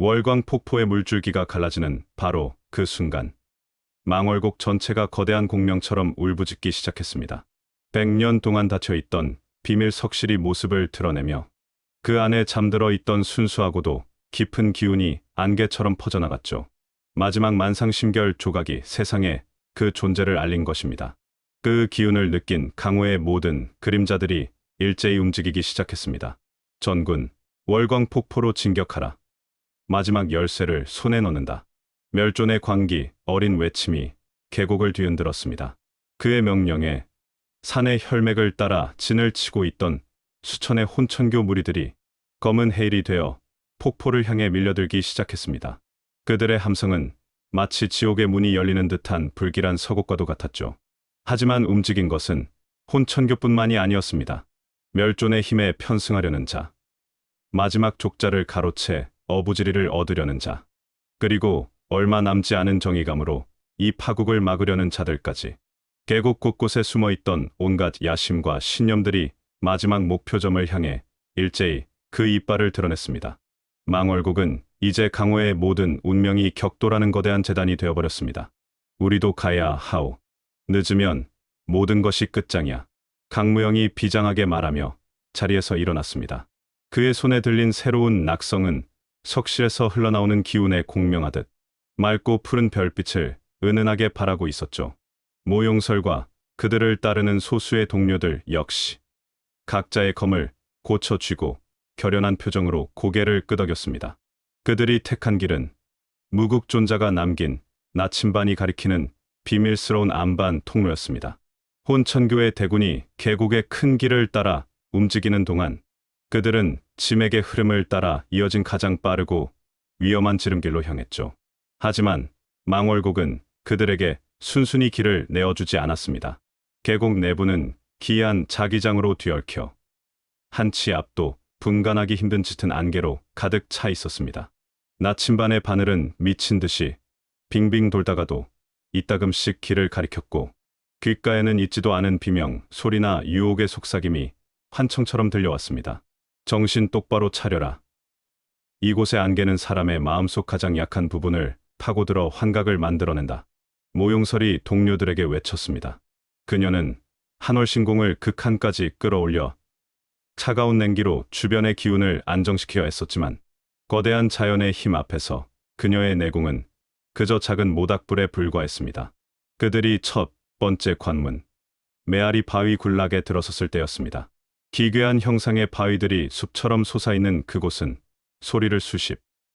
월광 폭포의 물줄기가 갈라지는 바로 그 순간, 망월곡 전체가 거대한 공명처럼 울부짖기 시작했습니다. 100년 동안 닫혀있던 비밀 석실이 모습을 드러내며 그 안에 잠들어 있던 순수하고도 깊은 기운이 안개처럼 퍼져나갔죠. 마지막 만상심결 조각이 세상에 그 존재를 알린 것입니다. 그 기운을 느낀 강호의 모든 그림자들이 일제히 움직이기 시작했습니다. 전군, 월광 폭포로 진격하라. 마지막 열쇠를 손에 넣는다. 멸존의 광기, 어린 외침이 계곡을 뒤흔들었습니다. 그의 명령에 산의 혈맥을 따라 진을 치고 있던 수천의 혼천교 무리들이 검은 해일이 되어 폭포를 향해 밀려들기 시작했습니다. 그들의 함성은 마치 지옥의 문이 열리는 듯한 불길한 서곡과도 같았죠. 하지만 움직인 것은 혼천교뿐만이 아니었습니다. 멸존의 힘에 편승하려는 자, 마지막 족자를 가로채 어부지리를 얻으려는 자, 그리고 얼마 남지 않은 정의감으로 이 파국을 막으려는 자들까지. 계곡 곳곳에 숨어있던 온갖 야심과 신념들이 마지막 목표점을 향해 일제히 그 이빨을 드러냈습니다. 망월곡은 이제 강호의 모든 운명이 격돌하는 거대한 재단이 되어버렸습니다. 우리도 가야 하오. 늦으면 모든 것이 끝장이야. 강무영이 비장하게 말하며 자리에서 일어났습니다. 그의 손에 들린 새로운 낙성은 석실에서 흘러나오는 기운에 공명하듯 맑고 푸른 별빛을 은은하게 발하고 있었죠. 모용설과 그들을 따르는 소수의 동료들 역시 각자의 검을 고쳐 쥐고 결연한 표정으로 고개를 끄덕였습니다. 그들이 택한 길은 무국존자가 남긴 나침반이 가리키는 비밀스러운 안반 통로였습니다. 혼천교의 대군이 계곡의 큰 길을 따라 움직이는 동안 그들은 짐맥의 흐름을 따라 이어진 가장 빠르고 위험한 지름길로 향했죠. 하지만 망월곡은 그들에게 순순히 길을 내어주지 않았습니다. 계곡 내부는 기이한 자기장으로 뒤얽혀 한치 앞도 분간하기 힘든 짙은 안개로 가득 차 있었습니다. 나침반의 바늘은 미친 듯이 빙빙 돌다가도 이따금씩 길을 가리켰고 귓가에는 있지도 않은 비명, 소리나 유혹의 속삭임이 환청처럼 들려왔습니다. 정신 똑바로 차려라. 이곳의 안개는 사람의 마음속 가장 약한 부분을 파고들어 환각을 만들어낸다. 모용설이 동료들에게 외쳤습니다. 그녀는 한월신공을 극한까지 끌어올려 차가운 냉기로 주변의 기운을 안정시켜야 했었지만 거대한 자연의 힘 앞에서 그녀의 내공은 그저 작은 모닥불에 불과했습니다. 그들이 첫 번째 관문, 메아리 바위 군락에 들어섰을 때였습니다. 기괴한 형상의 바위들이 숲처럼 솟아있는 그곳은 소리를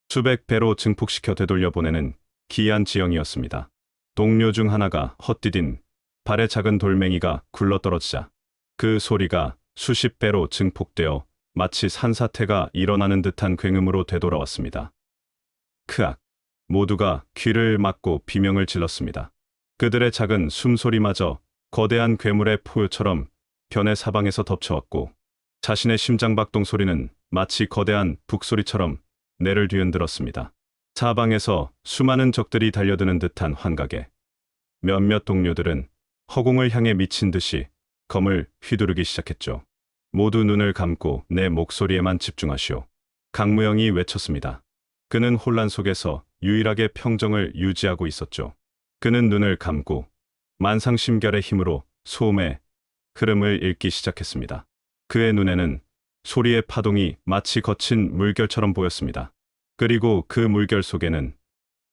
수백 배로 증폭시켜 되돌려보내는 기이한 지형이었습니다. 동료 중 하나가 헛디딘 발에 작은 돌멩이가 굴러떨어지자 그 소리가 수십 배로 증폭되어 마치 산사태가 일어나는 듯한 굉음으로 되돌아왔습니다. 크악! 모두가 귀를 막고 비명을 질렀습니다. 그들의 작은 숨소리마저 거대한 괴물의 포효처럼 변의 사방에서 덮쳐왔고 자신의 심장박동 소리는 마치 거대한 북소리처럼 뇌를 뒤흔들었습니다. 사방에서 수많은 적들이 달려드는 듯한 환각에 몇몇 동료들은 허공을 향해 미친 듯이 검을 휘두르기 시작했죠. 모두 눈을 감고 내 목소리에만 집중하시오. 강무영이 외쳤습니다. 그는 혼란 속에서 유일하게 평정을 유지하고 있었죠. 그는 눈을 감고 만상심결의 힘으로 소음의 흐름을 읽기 시작했습니다. 그의 눈에는 소리의 파동이 마치 거친 물결처럼 보였습니다. 그리고 그 물결 속에는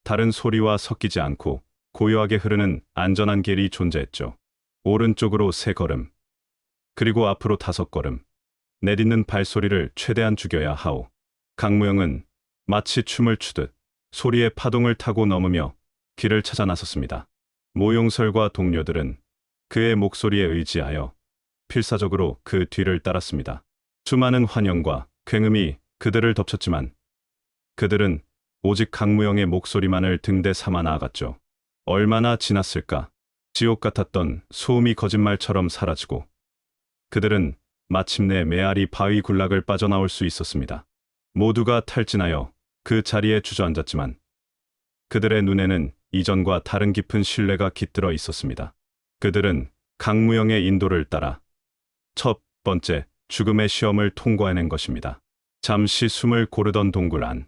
다른 소리와 섞이지 않고 고요하게 흐르는 안전한 길이 존재했죠. 오른쪽으로 3걸음, 그리고 앞으로 5걸음, 내딛는 발소리를 최대한 죽여야 하오. 강무영은 마치 춤을 추듯 소리의 파동을 타고 넘으며 길을 찾아 나섰습니다. 모용설과 동료들은 그의 목소리에 의지하여 필사적으로 그 뒤를 따랐습니다. 수많은 환영과 굉음이 그들을 덮쳤지만 그들은 오직 강무영의 목소리만을 등대 삼아 나아갔죠. 얼마나 지났을까? 지옥 같았던 소음이 거짓말처럼 사라지고 그들은 마침내 메아리 바위 군락을 빠져나올 수 있었습니다. 모두가 탈진하여 그 자리에 주저앉았지만 그들의 눈에는 이전과 다른 깊은 신뢰가 깃들어 있었습니다. 그들은 강무영의 인도를 따라 첫 번째 죽음의 시험을 통과해낸 것입니다. 잠시 숨을 고르던 동굴 안.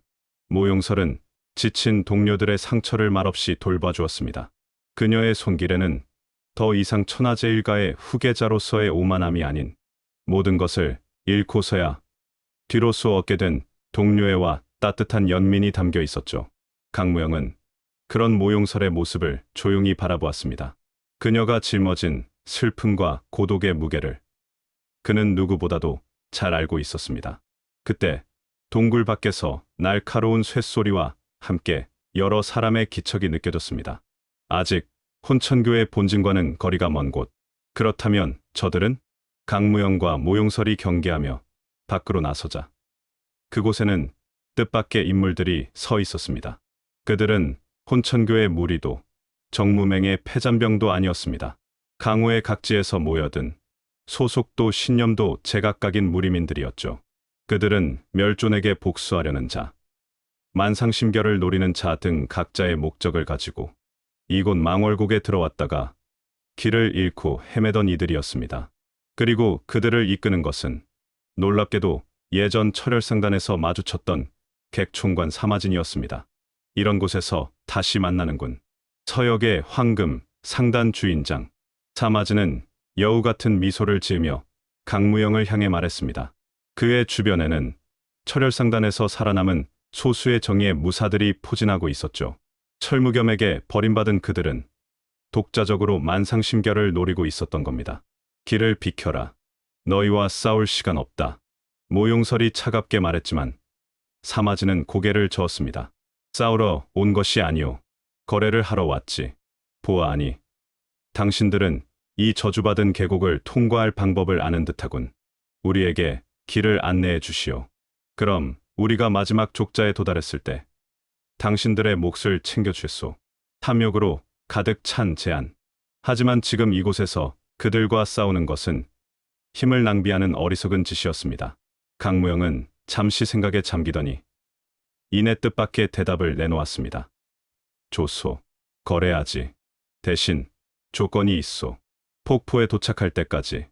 모용설은 지친 동료들의 상처를 말없이 돌봐주었습니다. 그녀의 손길에는 더 이상 천하제 일가의 후계자로서의 오만함이 아닌 모든 것을 잃고서야 뒤로서 얻게 된 동료애와 따뜻한 연민이 담겨 있었죠. 강무영은 그런 모용설의 모습을 조용히 바라보았습니다. 그녀가 짊어진 슬픔과 고독의 무게를 그는 누구보다도 잘 알고 있었습니다. 그때 동굴 밖에서 날카로운 쇳소리와 함께 여러 사람의 기척이 느껴졌습니다. 아직 혼천교의 본진과는 거리가 먼 곳. 그렇다면 저들은? 강무영과 모용설이 경계하며 밖으로 나서자 그곳에는 뜻밖의 인물들이 서 있었습니다. 그들은 혼천교의 무리도 정무맹의 패잔병도 아니었습니다. 강호의 각지에서 모여든 소속도 신념도 제각각인 무리민들이었죠. 그들은 멸존에게 복수하려는 자, 만상심결을 노리는 자 등 각자의 목적을 가지고 이곳 망월곡에 들어왔다가 길을 잃고 헤매던 이들이었습니다. 그리고 그들을 이끄는 것은 놀랍게도 예전 철혈상단에서 마주쳤던 객총관 사마진이었습니다. 이런 곳에서 다시 만나는군. 서역의 황금 상단 주인장 사마진은 여우 같은 미소를 지으며 강무영을 향해 말했습니다. 그의 주변에는 철혈상단에서 살아남은 소수의 정의의 무사들이 포진하고 있었죠. 철무겸에게 버림받은 그들은 독자적으로 만상심결을 노리고 있었던 겁니다. 길을 비켜라. 너희와 싸울 시간 없다. 모용설이 차갑게 말했지만 사마진은 고개를 저었습니다. 싸우러 온 것이 아니오. 거래를 하러 왔지. 보아하니 당신들은 이 저주받은 계곡을 통과할 방법을 아는 듯하군. 우리에게 길을 안내해 주시오. 그럼 우리가 마지막 족자에 도달했을 때 당신들의 몫을 챙겨주소. 탐욕으로 가득 찬 제안. 하지만 지금 이곳에서 그들과 싸우는 것은 힘을 낭비하는 어리석은 짓이었습니다. 강무영은 잠시 생각에 잠기더니 이내 뜻밖의 대답을 내놓았습니다. 좋소. 거래하지. 대신 조건이 있소. 폭포에 도착할 때까지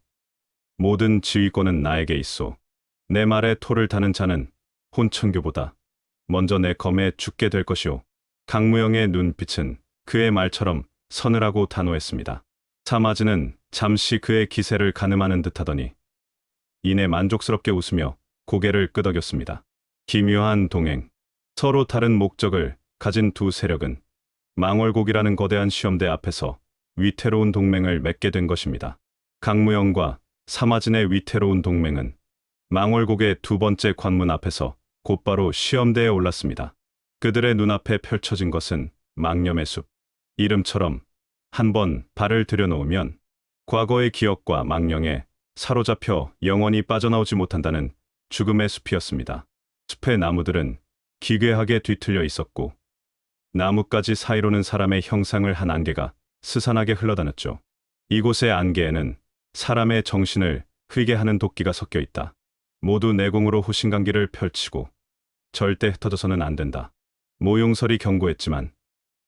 모든 지휘권은 나에게 있소. 내 말에 토를 다는 자는 혼천교보다 먼저 내 검에 죽게 될 것이오. 강무영의 눈빛은 그의 말처럼 서늘하고 단호했습니다. 사마진은 잠시 그의 기세를 가늠하는 듯하더니 이내 만족스럽게 웃으며 고개를 끄덕였습니다. 기묘한 동행. 서로 다른 목적을 가진 두 세력은 망월곡이라는 거대한 시험대 앞에서 위태로운 동맹을 맺게 된 것입니다. 강무영과 사마진의 위태로운 동맹은 망월곡의 두 번째 관문 앞에서 곧바로 시험대에 올랐습니다. 그들의 눈앞에 펼쳐진 것은 망념의 숲. 이름처럼 한번 발을 들여놓으면 과거의 기억과 망령에 사로잡혀 영원히 빠져나오지 못한다는 죽음의 숲이었습니다. 숲의 나무들은 기괴하게 뒤틀려 있었고 나뭇가지 사이로는 사람의 형상을 한 안개가 스산하게 흘러다녔죠. 이곳의 안개에는 사람의 정신을 흐리게 하는 도끼가 섞여 있다. 모두 내공으로 호신강기를 펼치고 절대 흩어져서는 안 된다. 모용설이 경고했지만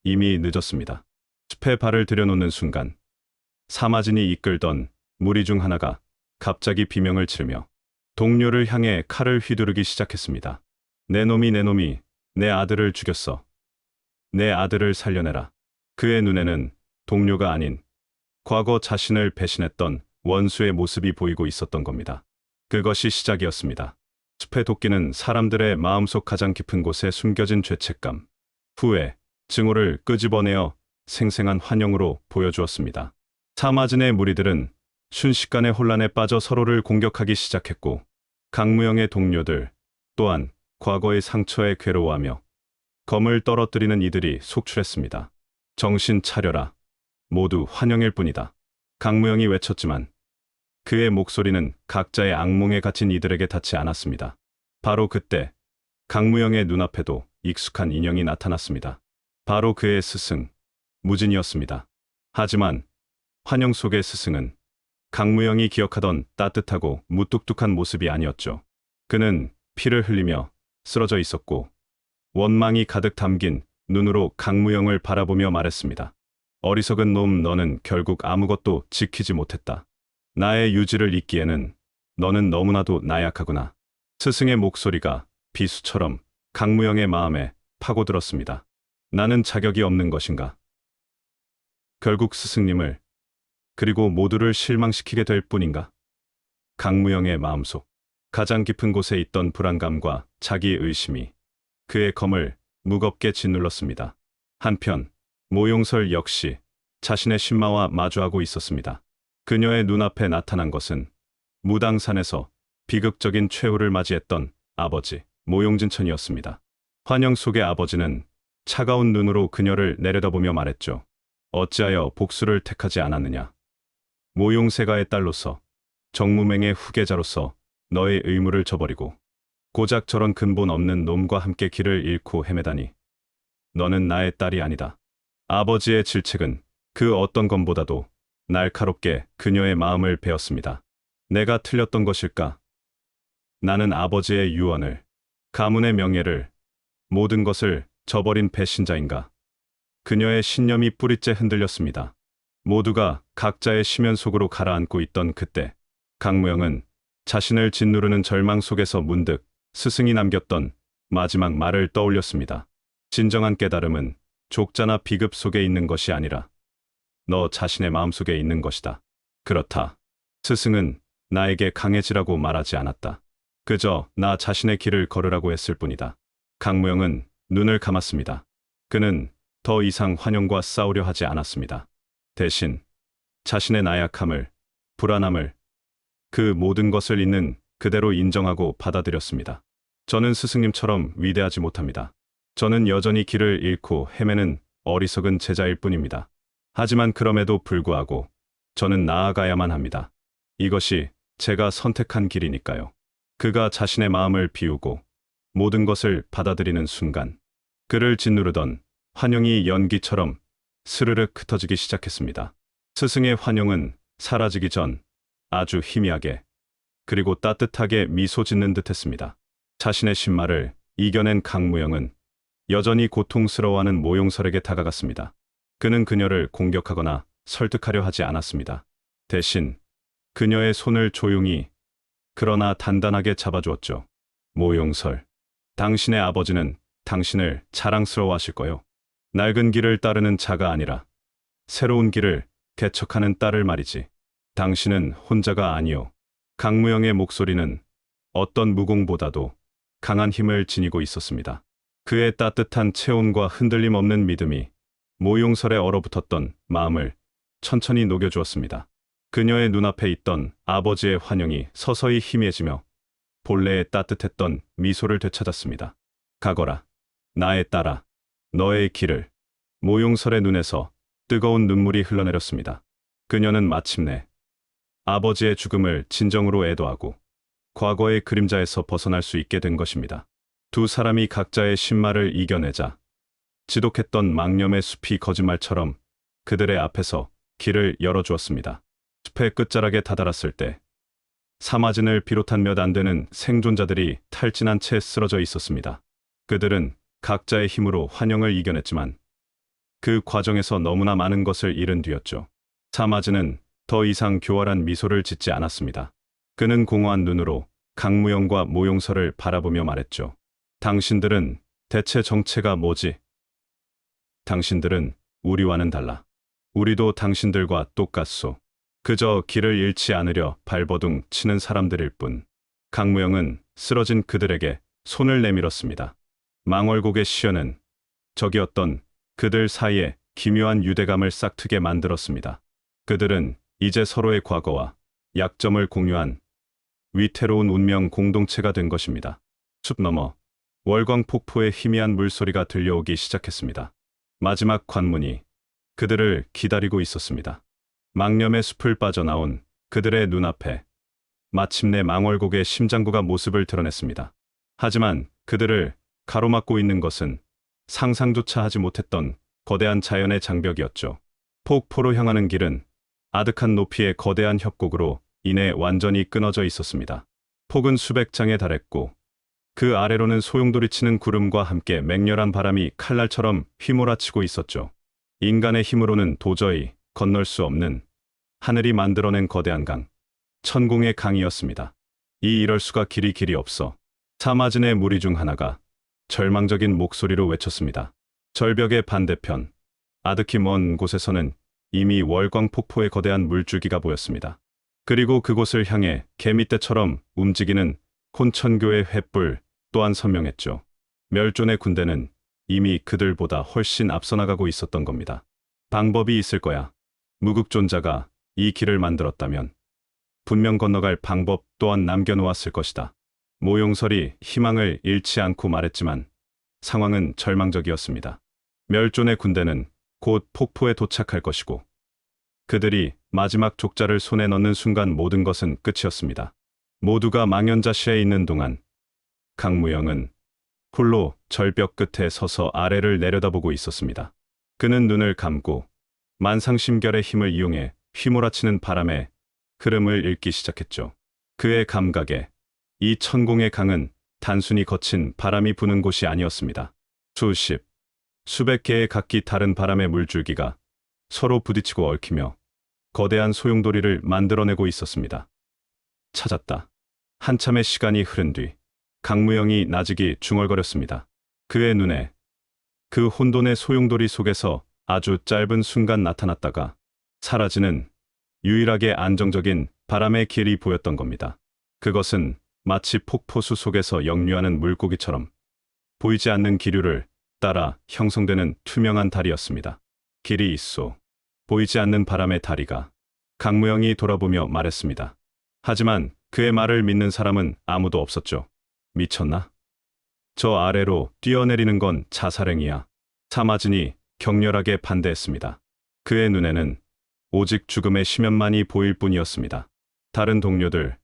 이미 늦었습니다. 숲에 발을 들여놓는 순간 사마진이 이끌던 무리 중 하나가 갑자기 비명을 지르며 동료를 향해 칼을 휘두르기 시작했습니다. 내 놈이 내 아들을 죽였어. 내 아들을 살려내라. 그의 눈에는 동료가 아닌 과거 자신을 배신했던 원수의 모습이 보이고 있었던 겁니다. 그것이 시작이었습니다. 숲의 도끼는 사람들의 마음속 가장 깊은 곳에 숨겨진 죄책감, 후회, 증오를 끄집어내어 생생한 환영으로 보여주었습니다. 사마진의 무리들은 순식간에 혼란에 빠져 서로를 공격하기 시작했고 강무영의 동료들 또한 과거의 상처에 괴로워하며 검을 떨어뜨리는 이들이 속출했습니다. 정신 차려라. 모두 환영일 뿐이다. 강무영이 외쳤지만 그의 목소리는 각자의 악몽에 갇힌 이들에게 닿지 않았습니다. 바로 그때 강무영의 눈앞에도 익숙한 인형이 나타났습니다. 바로 그의 스승, 무진이었습니다. 하지만 환영 속의 스승은 강무영이 기억하던 따뜻하고 무뚝뚝한 모습이 아니었죠. 그는 피를 흘리며 쓰러져 있었고 원망이 가득 담긴 눈으로 강무영을 바라보며 말했습니다. 어리석은 놈, 너는 결국 아무것도 지키지 못했다. 나의 유지를 잇기에는 너는 너무나도 나약하구나. 스승의 목소리가 비수처럼 강무영의 마음에 파고들었습니다. 나는 자격이 없는 것인가? 결국 스승님을, 그리고 모두를 실망시키게 될 뿐인가? 강무영의 마음속 가장 깊은 곳에 있던 불안감과 자기의심이 그의 검을 무겁게 짓눌렀습니다. 한편 모용설 역시 자신의 신마와 마주하고 있었습니다. 그녀의 눈앞에 나타난 것은 무당산에서 비극적인 최후를 맞이했던 아버지 모용진천이었습니다. 환영 속의 아버지는 차가운 눈으로 그녀를 내려다보며 말했죠. 어찌하여 복수를 택하지 않았느냐? 모용세가의 딸로서, 정무맹의 후계자로서 너의 의무를 저버리고 고작 저런 근본 없는 놈과 함께 길을 잃고 헤매다니. 너는 나의 딸이 아니다. 아버지의 질책은 그 어떤 것보다도 날카롭게 그녀의 마음을 베었습니다. 내가 틀렸던 것일까? 나는 아버지의 유언을, 가문의 명예를, 모든 것을 저버린 배신자인가? 그녀의 신념이 뿌리째 흔들렸습니다. 모두가 각자의 심연 속으로 가라앉고 있던 그때, 강무영은 자신을 짓누르는 절망 속에서 문득 스승이 남겼던 마지막 말을 떠올렸습니다. 진정한 깨달음은 족자나 비급 속에 있는 것이 아니라 너 자신의 마음속에 있는 것이다. 그렇다. 스승은 나에게 강해지라고 말하지 않았다. 그저 나 자신의 길을 걸으라고 했을 뿐이다. 강무영은 눈을 감았습니다. 그는 더 이상 환영과 싸우려 하지 않았습니다. 대신 자신의 나약함을, 불안함을, 그 모든 것을 있는 그대로 인정하고 받아들였습니다. 저는 스승님처럼 위대하지 못합니다. 저는 여전히 길을 잃고 헤매는 어리석은 제자일 뿐입니다. 하지만 그럼에도 불구하고 저는 나아가야만 합니다. 이것이 제가 선택한 길이니까요. 그가 자신의 마음을 비우고 모든 것을 받아들이는 순간 그를 짓누르던 환영이 연기처럼 스르륵 흩어지기 시작했습니다. 스승의 환영은 사라지기 전 아주 희미하게 그리고 따뜻하게 미소 짓는 듯했습니다. 자신의 신마를 이겨낸 강무영은 여전히 고통스러워하는 모용설에게 다가갔습니다. 그는 그녀를 공격하거나 설득하려 하지 않았습니다. 대신 그녀의 손을 조용히 그러나 단단하게 잡아주었죠. 모용설, 당신의 아버지는 당신을 자랑스러워하실 거요. 낡은 길을 따르는 자가 아니라 새로운 길을 개척하는 딸을 말이지. 당신은 혼자가 아니오. 강무영의 목소리는 어떤 무공보다도 강한 힘을 지니고 있었습니다. 그의 따뜻한 체온과 흔들림 없는 믿음이 모용설에 얼어붙었던 마음을 천천히 녹여주었습니다. 그녀의 눈앞에 있던 아버지의 환영이 서서히 희미해지며 본래의 따뜻했던 미소를 되찾았습니다. 가거라, 나의 딸아, 너의 길을. 모용설의 눈에서 뜨거운 눈물이 흘러내렸습니다. 그녀는 마침내 아버지의 죽음을 진정으로 애도하고 과거의 그림자에서 벗어날 수 있게 된 것입니다. 두 사람이 각자의 신마를 이겨내자 지독했던 망념의 숲이 거짓말처럼 그들의 앞에서 길을 열어주었습니다. 숲의 끝자락에 다다랐을 때 사마진을 비롯한 몇 안 되는 생존자들이 탈진한 채 쓰러져 있었습니다. 그들은 각자의 힘으로 환영을 이겨냈지만 그 과정에서 너무나 많은 것을 잃은 뒤였죠. 사마진은 더 이상 교활한 미소를 짓지 않았습니다. 그는 공허한 눈으로 강무영과 모용설을 바라보며 말했죠. 당신들은 대체 정체가 뭐지? 당신들은 우리와는 달라. 우리도 당신들과 똑같소. 그저 길을 잃지 않으려 발버둥 치는 사람들일 뿐. 강무영은 쓰러진 그들에게 손을 내밀었습니다. 망월곡의 시연은 적이었던 그들 사이에 기묘한 유대감을 싹트게 만들었습니다. 그들은 이제 서로의 과거와 약점을 공유한 위태로운 운명 공동체가 된 것입니다. 숲 너머 월광 폭포의 희미한 물소리가 들려오기 시작했습니다. 마지막 관문이 그들을 기다리고 있었습니다. 망념의 숲을 빠져나온 그들의 눈앞에 마침내 망월곡의 심장구가 모습을 드러냈습니다. 하지만 그들을 가로막고 있는 것은 상상조차 하지 못했던 거대한 자연의 장벽이었죠. 폭포로 향하는 길은 아득한 높이의 거대한 협곡으로 인해 완전히 끊어져 있었습니다. 폭은 수백 장에 달했고 그 아래로는 소용돌이치는 구름과 함께 맹렬한 바람이 칼날처럼 휘몰아치고 있었죠. 인간의 힘으로는 도저히 건널 수 없는 하늘이 만들어낸 거대한 강, 천공의 강이었습니다. 이럴 수가 길이 없어. 사마진의 무리 중 하나가 절망적인 목소리로 외쳤습니다. 절벽의 반대편, 아득히 먼 곳에서는 이미 월광 폭포의 거대한 물줄기가 보였습니다. 그리고 그곳을 향해 개미떼처럼 움직이는 혼천교의 횃불 또한 선명했죠. 멸종의 군대는 이미 그들보다 훨씬 앞서 나가고 있었던 겁니다. 방법이 있을 거야. 무국존자가 이 길을 만들었다면 분명 건너갈 방법 또한 남겨놓았을 것이다. 모용설이 희망을 잃지 않고 말했지만 상황은 절망적이었습니다. 멸종의 군대는 곧 폭포에 도착할 것이고 그들이 마지막 족자를 손에 넣는 순간 모든 것은 끝이었습니다. 모두가 망연자실해 있는 동안 강무영은 홀로 절벽 끝에 서서 아래를 내려다보고 있었습니다. 그는 눈을 감고 만상심결의 힘을 이용해 휘몰아치는 바람의 흐름을 읽기 시작했죠. 그의 감각에 이 천공의 강은 단순히 거친 바람이 부는 곳이 아니었습니다. 수백 개의 각기 다른 바람의 물줄기가 서로 부딪히고 얽히며 거대한 소용돌이를 만들어내고 있었습니다. 찾았다. 한참의 시간이 흐른 뒤 강무영이 나직이 중얼거렸습니다. 그의 눈에 그 혼돈의 소용돌이 속에서 아주 짧은 순간 나타났다가 사라지는 유일하게 안정적인 바람의 길이 보였던 겁니다. 그것은 마치 폭포수 속에서 역류하는 물고기처럼 보이지 않는 기류를 따라 형성되는 투명한 다리였습니다. 길이 있소. 보이지 않는 바람의 다리가. 강무영이 돌아보며 말했습니다. 하지만 그의 말을 믿는 사람은 아무도 없었죠. 미쳤나? 저 아래로 뛰어내리는 건 자살행위야. 사마진이 격렬하게 반대했습니다. 그의 눈에는 오직 죽음의 심연만이 보일 뿐이었습니다. 다른 동료들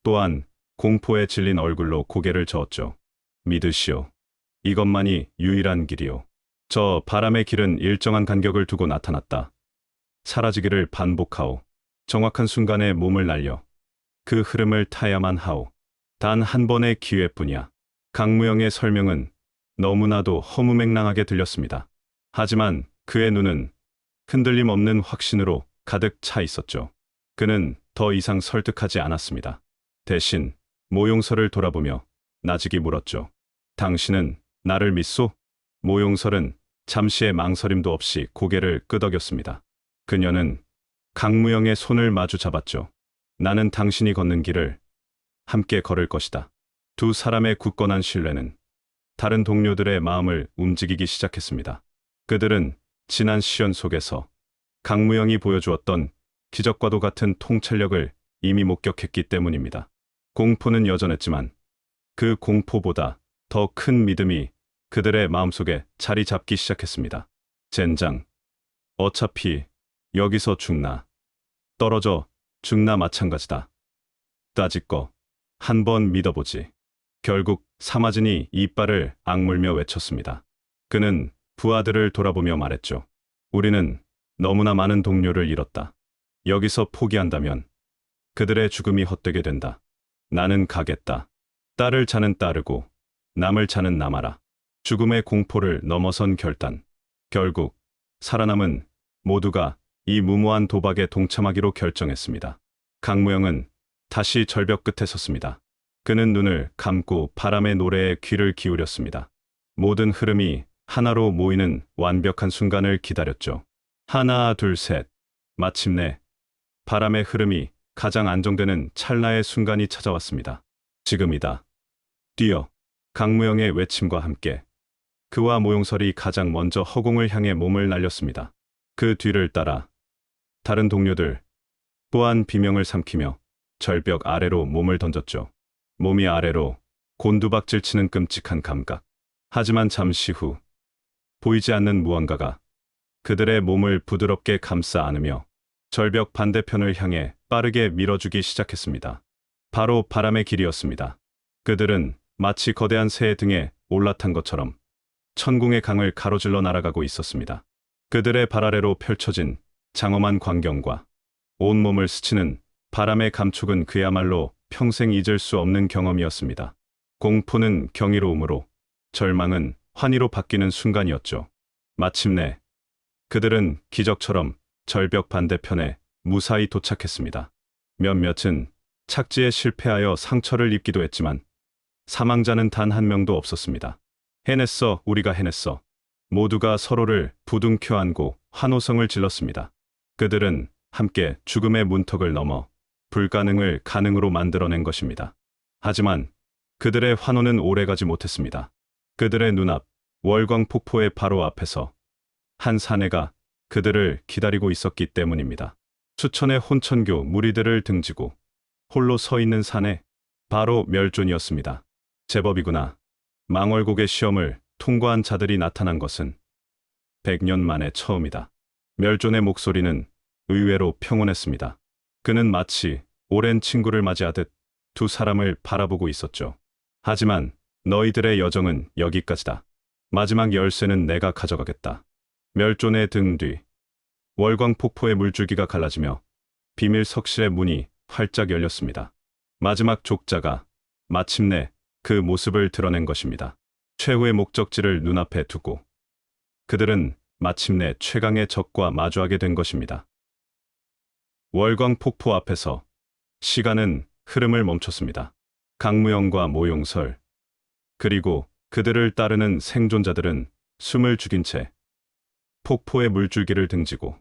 또한 공포에 질린 얼굴로 고개를 저었죠. 믿으시오. 이것만이 유일한 길이오. 저 바람의 길은 일정한 간격을 두고 나타났다. 사라지기를 반복하오. 정확한 순간에 몸을 날려 그 흐름을 타야만 하오. 단 한 번의 기회뿐이야. 강무영의 설명은 너무나도 허무맹랑하게 들렸습니다. 하지만 그의 눈은 흔들림 없는 확신으로 가득 차 있었죠. 그는 더 이상 설득하지 않았습니다. 대신 모용설을 돌아보며 나직이 물었죠. 당신은 나를 믿소? 모용설은 잠시의 망설임도 없이 고개를 끄덕였습니다. 그녀는 강무영의 손을 마주 잡았죠. 나는 당신이 걷는 길을 함께 걸을 것이다. 두 사람의 굳건한 신뢰는 다른 동료들의 마음을 움직이기 시작했습니다. 그들은 지난 시련 속에서 강무영이 보여주었던 기적과도 같은 통찰력을 이미 목격했기 때문입니다. 공포는 여전했지만 그 공포보다 더 큰 믿음이 그들의 마음속에 자리 잡기 시작했습니다. 젠장. 어차피 여기서 죽나. 떨어져 죽나 마찬가지다. 따지거 한번 믿어보지. 결국 사마진이 이빨을 악물며 외쳤습니다. 그는 부하들을 돌아보며 말했죠. 우리는 너무나 많은 동료를 잃었다. 여기서 포기한다면 그들의 죽음이 헛되게 된다. 나는 가겠다. 따를 자는 따르고 남을 자는 남아라. 죽음의 공포를 넘어선 결단. 결국 살아남은 모두가 이 무모한 도박에 동참하기로 결정했습니다. 강무영은 다시 절벽 끝에 섰습니다. 그는 눈을 감고 바람의 노래에 귀를 기울였습니다. 모든 흐름이 하나로 모이는 완벽한 순간을 기다렸죠. 하나, 둘, 셋. 마침내 바람의 흐름이 가장 안정되는 찰나의 순간이 찾아왔습니다. 지금이다. 뛰어. 강무영의 외침과 함께 그와 모용설이 가장 먼저 허공을 향해 몸을 날렸습니다. 그 뒤를 따라 다른 동료들 또한 비명을 삼키며 절벽 아래로 몸을 던졌죠. 몸이 아래로 곤두박질 치는 끔찍한 감각. 하지만 잠시 후 보이지 않는 무언가가 그들의 몸을 부드럽게 감싸 안으며 절벽 반대편을 향해 빠르게 밀어주기 시작했습니다. 바로 바람의 길이었습니다. 그들은 마치 거대한 새 등에 올라탄 것처럼 천궁의 강을 가로질러 날아가고 있었습니다. 그들의 발 아래로 펼쳐진 장엄한 광경과 온몸을 스치는 바람의 감촉은 그야말로 평생 잊을 수 없는 경험이었습니다. 공포는 경이로움으로, 절망은 환희로 바뀌는 순간이었죠. 마침내 그들은 기적처럼 절벽 반대편에 무사히 도착했습니다. 몇몇은 착지에 실패하여 상처를 입기도 했지만 사망자는 단 한 명도 없었습니다. 해냈어, 우리가 해냈어. 모두가 서로를 부둥켜 안고 환호성을 질렀습니다. 그들은 함께 죽음의 문턱을 넘어 불가능을 가능으로 만들어낸 것입니다. 하지만 그들의 환호는 오래가지 못했습니다. 그들의 눈앞, 월광 폭포의 바로 앞에서 한 사내가 그들을 기다리고 있었기 때문입니다. 수천의 혼천교 무리들을 등지고 홀로 서 있는 사내, 바로 멸존이었습니다. 제법이구나. 망월곡의 시험을 통과한 자들이 나타난 것은 100년 만에 처음이다. 멸존의 목소리는 의외로 평온했습니다. 그는 마치 오랜 친구를 맞이하듯 두 사람을 바라보고 있었죠. 하지만 너희들의 여정은 여기까지다. 마지막 열쇠는 내가 가져가겠다. 멸존의 등 뒤, 월광 폭포의 물줄기가 갈라지며 비밀 석실의 문이 활짝 열렸습니다. 마지막 족자가 마침내 그 모습을 드러낸 것입니다. 최후의 목적지를 눈앞에 두고 그들은 마침내 최강의 적과 마주하게 된 것입니다. 월광 폭포 앞에서 시간은 흐름을 멈췄습니다. 강무영과 모용설, 그리고 그들을 따르는 생존자들은 숨을 죽인 채 폭포의 물줄기를 등지고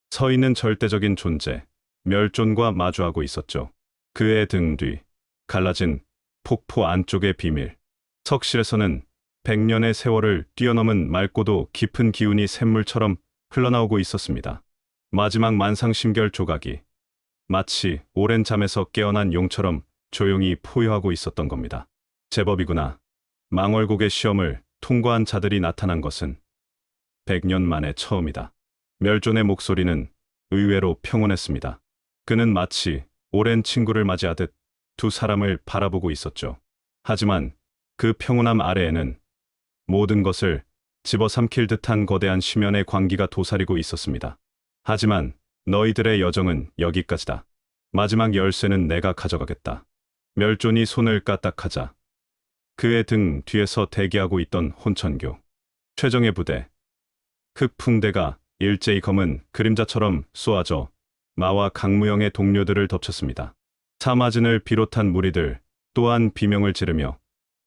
서 있는 절대적인 존재, 멸존과 마주하고 있었죠. 그의 등 뒤, 갈라진 폭포 안쪽의 비밀. 석실에서는 100년의 세월을 뛰어넘은 맑고도 깊은 기운이 샘물처럼 흘러나오고 있었습니다. 마지막 만상심결 조각이 마치 오랜 잠에서 깨어난 용처럼 조용히 포효하고 있었던 겁니다. 제법이구나. 망월곡의 시험을 통과한 자들이 나타난 것은 100년 만에 처음이다. 멸존의 목소리는 의외로 평온했습니다. 그는 마치 오랜 친구를 맞이하듯 두 사람을 바라보고 있었죠. 하지만 그 평온함 아래에는 모든 것을 집어삼킬 듯한 거대한 심연의 광기가 도사리고 있었습니다. 하지만 너희들의 여정은 여기까지다. 마지막 열쇠는 내가 가져가겠다. 멸존이 손을 까딱하자 그의 등 뒤에서 대기하고 있던 혼천교, 최정의 부대, 흑풍대가 일제히 검은 그림자처럼 쏘아져 마와 강무영의 동료들을 덮쳤습니다. 사마진을 비롯한 무리들 또한 비명을 지르며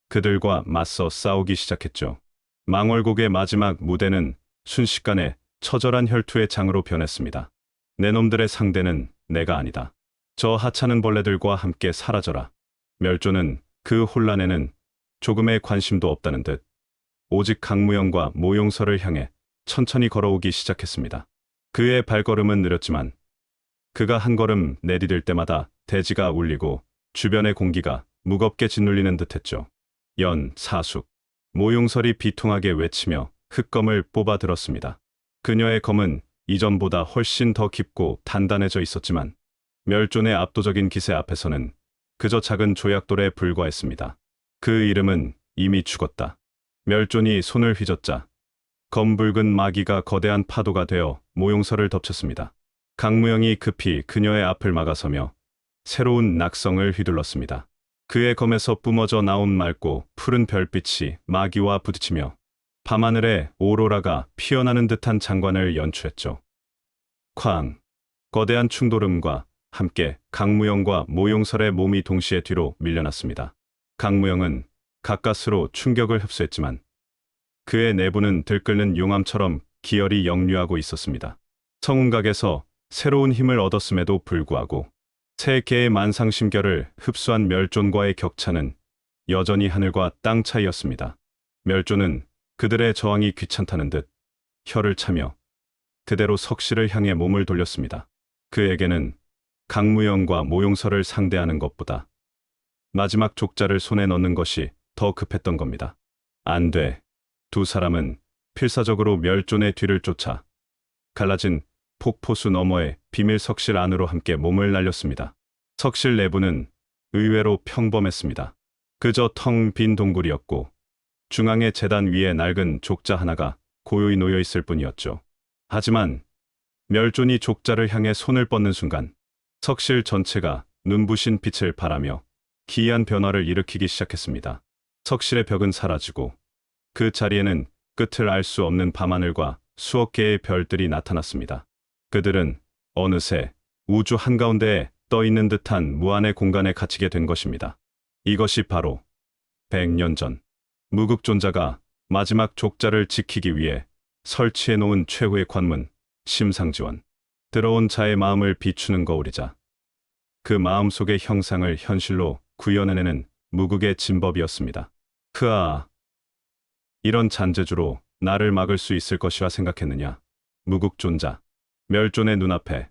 그들과 맞서 싸우기 시작했죠. 망월곡의 마지막 무대는 순식간에 처절한 혈투의 장으로 변했습니다. 내 놈들의 상대는 내가 아니다. 저 하찮은 벌레들과 함께 사라져라. 멸존은 그 혼란에는 조금의 관심도 없다는 듯 오직 강무영과 모용설을 향해 천천히 걸어오기 시작했습니다. 그의 발걸음은 느렸지만 그가 한 걸음 내디딜 때마다 대지가 울리고 주변의 공기가 무겁게 짓눌리는 듯했죠. 연, 사숙, 모용설이 비통하게 외치며 흑검을 뽑아 들었습니다. 그녀의 검은 이전보다 훨씬 더 깊고 단단해져 있었지만 멸존의 압도적인 기세 앞에서는 그저 작은 조약돌에 불과했습니다. 그 이름은 이미 죽었다. 멸존이 손을 휘젓자 검붉은 마기가 거대한 파도가 되어 모용설을 덮쳤습니다. 강무영이 급히 그녀의 앞을 막아서며 새로운 낙성을 휘둘렀습니다. 그의 검에서 뿜어져 나온 맑고 푸른 별빛이 마기와 부딪히며 밤하늘에 오로라가 피어나는 듯한 장관을 연출했죠. 쾅! 거대한 충돌음과 함께 강무영과 모용설의 몸이 동시에 뒤로 밀려났습니다. 강무영은 가까스로 충격을 흡수했지만 그의 내부는 들끓는 용암처럼 기열이 역류하고 있었습니다. 성운각에서 새로운 힘을 얻었음에도 불구하고 세 개의 만상심결을 흡수한 멸존과의 격차는 여전히 하늘과 땅 차이였습니다. 멸존은 그들의 저항이 귀찮다는 듯 혀를 차며 그대로 석실을 향해 몸을 돌렸습니다. 그에게는 강무영과 모용설을 상대하는 것보다 마지막 족자를 손에 넣는 것이 더 급했던 겁니다. 안 돼. 두 사람은 필사적으로 멸존의 뒤를 쫓아 갈라진 폭포수 너머의 비밀 석실 안으로 함께 몸을 날렸습니다. 석실 내부는 의외로 평범했습니다. 그저 텅 빈 동굴이었고 중앙의 재단 위에 낡은 족자 하나가 고요히 놓여 있을 뿐이었죠. 하지만 멸존이 족자를 향해 손을 뻗는 순간 석실 전체가 눈부신 빛을 발하며 기이한 변화를 일으키기 시작했습니다. 석실의 벽은 사라지고 그 자리에는 끝을 알 수 없는 밤하늘과 수억 개의 별들이 나타났습니다. 그들은 어느새 우주 한가운데에 떠 있는 듯한 무한의 공간에 갇히게 된 것입니다. 이것이 바로 100년 전 무극존자가 마지막 족자를 지키기 위해 설치해 놓은 최후의 관문, 심상지원. 들어온 자의 마음을 비추는 거울이자 그 마음 속의 형상을 현실로 구현해내는 무극의 진법이었습니다. 흐아, 이런 잔재주로 나를 막을 수 있을 것이라 생각했느냐. 무국존자. 멸존의 눈앞에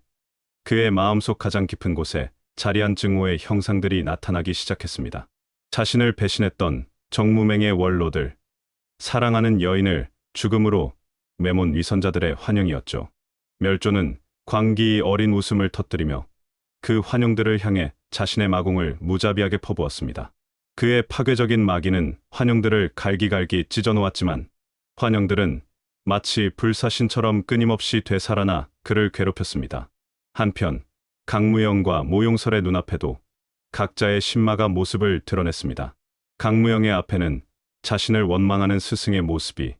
그의 마음속 가장 깊은 곳에 자리한 증오의 형상들이 나타나기 시작했습니다. 자신을 배신했던 정무맹의 원로들, 사랑하는 여인을 죽음으로 매몬 위선자들의 환영이었죠. 멸존은 광기의 어린 웃음을 터뜨리며 그 환영들을 향해 자신의 마공을 무자비하게 퍼부었습니다. 그의 파괴적인 마귀는 환영들을 갈기갈기 찢어놓았지만 환영들은 마치 불사신처럼 끊임없이 되살아나 그를 괴롭혔습니다. 한편 강무영과 모용설의 눈앞에도 각자의 신마가 모습을 드러냈습니다. 강무영의 앞에는 자신을 원망하는 스승의 모습이,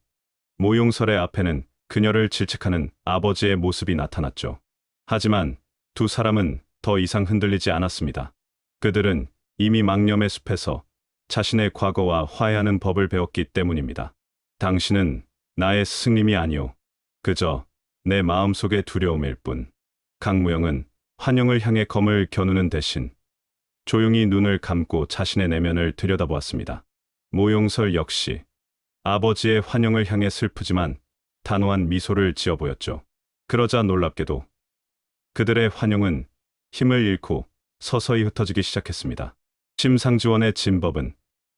모용설의 앞에는 그녀를 질책하는 아버지의 모습이 나타났죠. 하지만 두 사람은 더 이상 흔들리지 않았습니다. 그들은 이미 망념의 숲에서 자신의 과거와 화해하는 법을 배웠기 때문입니다. 당신은 나의 스승님이 아니오. 그저 내 마음속의 두려움일 뿐. 강무영은 환영을 향해 검을 겨누는 대신 조용히 눈을 감고 자신의 내면을 들여다보았습니다. 모용설 역시 아버지의 환영을 향해 슬프지만 단호한 미소를 지어 보였죠. 그러자 놀랍게도 그들의 환영은 힘을 잃고 서서히 흩어지기 시작했습니다. 심상지원의 진법은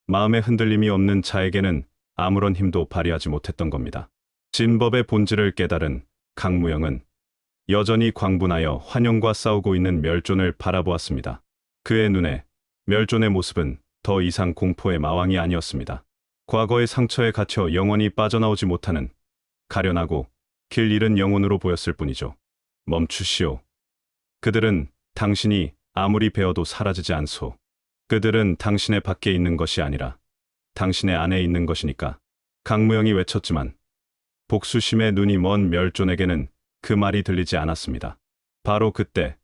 마음의 흔들림이 없는 자에게는 아무런 힘도 발휘하지 못했던 겁니다. 진법의 본질을 깨달은 강무영은 여전히 광분하여 환영과 싸우고 있는 멸존을 바라보았습니다. 그의 눈에 멸존의 모습은 더 이상 공포의 마왕이 아니었습니다. 과거의 상처에 갇혀 영원히 빠져나오지 못하는 가련하고 길 잃은 영혼으로 보였을 뿐이죠. 멈추시오. 그들은 당신이 아무리 배워도 사라지지 않소. 그들은 당신의 밖에 있는 것이 아니라 당신의 안에 있는 것이니까. 강무영이 외쳤지만 복수심의 눈이 먼 멸존에게는 그 말이 들리지 않았습니다. 바로 그때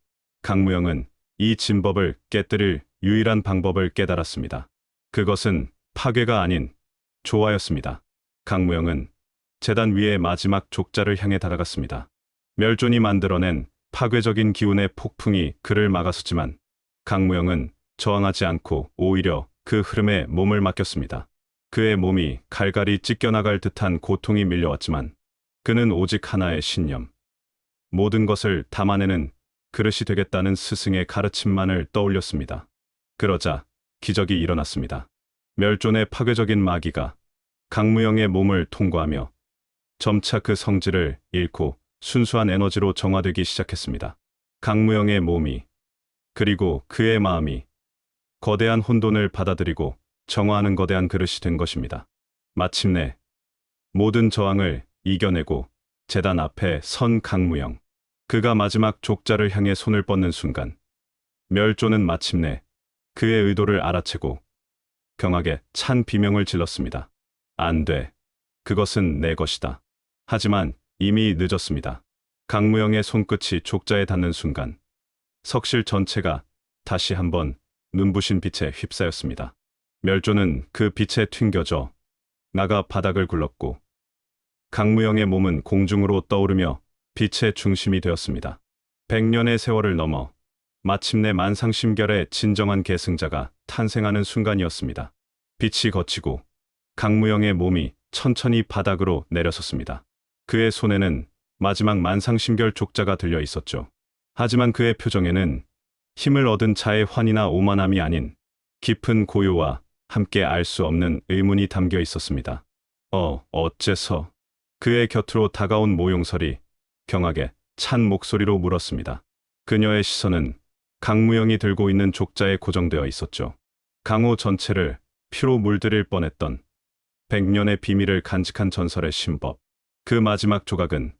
강무영은 이 진법을 깨뜨릴 유일한 방법을 깨달았습니다. 그것은 파괴가 아닌 조화였습니다. 강무영은 제단 위의 마지막 족자를 향해 다가갔습니다. 멸존이 만들어낸 파괴적인 기운의 폭풍이 그를 막아섰지만 강무영은 저항하지 않고 오히려 그 흐름에 몸을 맡겼습니다. 그의 몸이 갈갈이 찢겨나갈 듯한 고통이 밀려왔지만 그는 오직 하나의 신념, 모든 것을 담아내는 그릇이 되겠다는 스승의 가르침만을 떠올렸습니다. 그러자 기적이 일어났습니다. 멸존의 파괴적인 마귀가 강무영의 몸을 통과하며 점차 그 성질을 잃고 순수한 에너지로 정화되기 시작했습니다. 강무영의 몸이, 그리고 그의 마음이 거대한 혼돈을 받아들이고 정화하는 거대한 그릇이 된 것입니다. 마침내 모든 저항을 이겨내고 제단 앞에 선 강무영. 그가 마지막 족자를 향해 손을 뻗는 순간 멸존은 마침내 그의 의도를 알아채고 경악에 찬 비명을 질렀습니다. 안 돼. 그것은 내 것이다. 하지만 이미 늦었습니다. 강무영의 손끝이 족자에 닿는 순간 석실 전체가 다시 한번 눈부신 빛에 휩싸였습니다. 멸존은 그 빛에 튕겨져 나가 바닥을 굴렀고 강무영의 몸은 공중으로 떠오르며 빛의 중심이 되었습니다. 100년의 세월을 넘어 마침내 만상심결의 진정한 계승자가 탄생하는 순간이었습니다. 빛이 걷히고 강무영의 몸이 천천히 바닥으로 내려섰습니다. 그의 손에는 마지막 만상심결 족자가 들려 있었죠. 하지만 그의 표정에는 힘을 얻은 자의 환희나 오만함이 아닌 깊은 고요와 함께 알 수 없는 의문이 담겨 있었습니다. 어째서? 그의 곁으로 다가온 모용설이 경악에 찬 목소리로 물었습니다. 그녀의 시선은 강무영이 들고 있는 족자에 고정되어 있었죠. 강호 전체를 피로 물들일 뻔했던 100년의 비밀을 간직한 전설의 신법. 그 마지막 조각은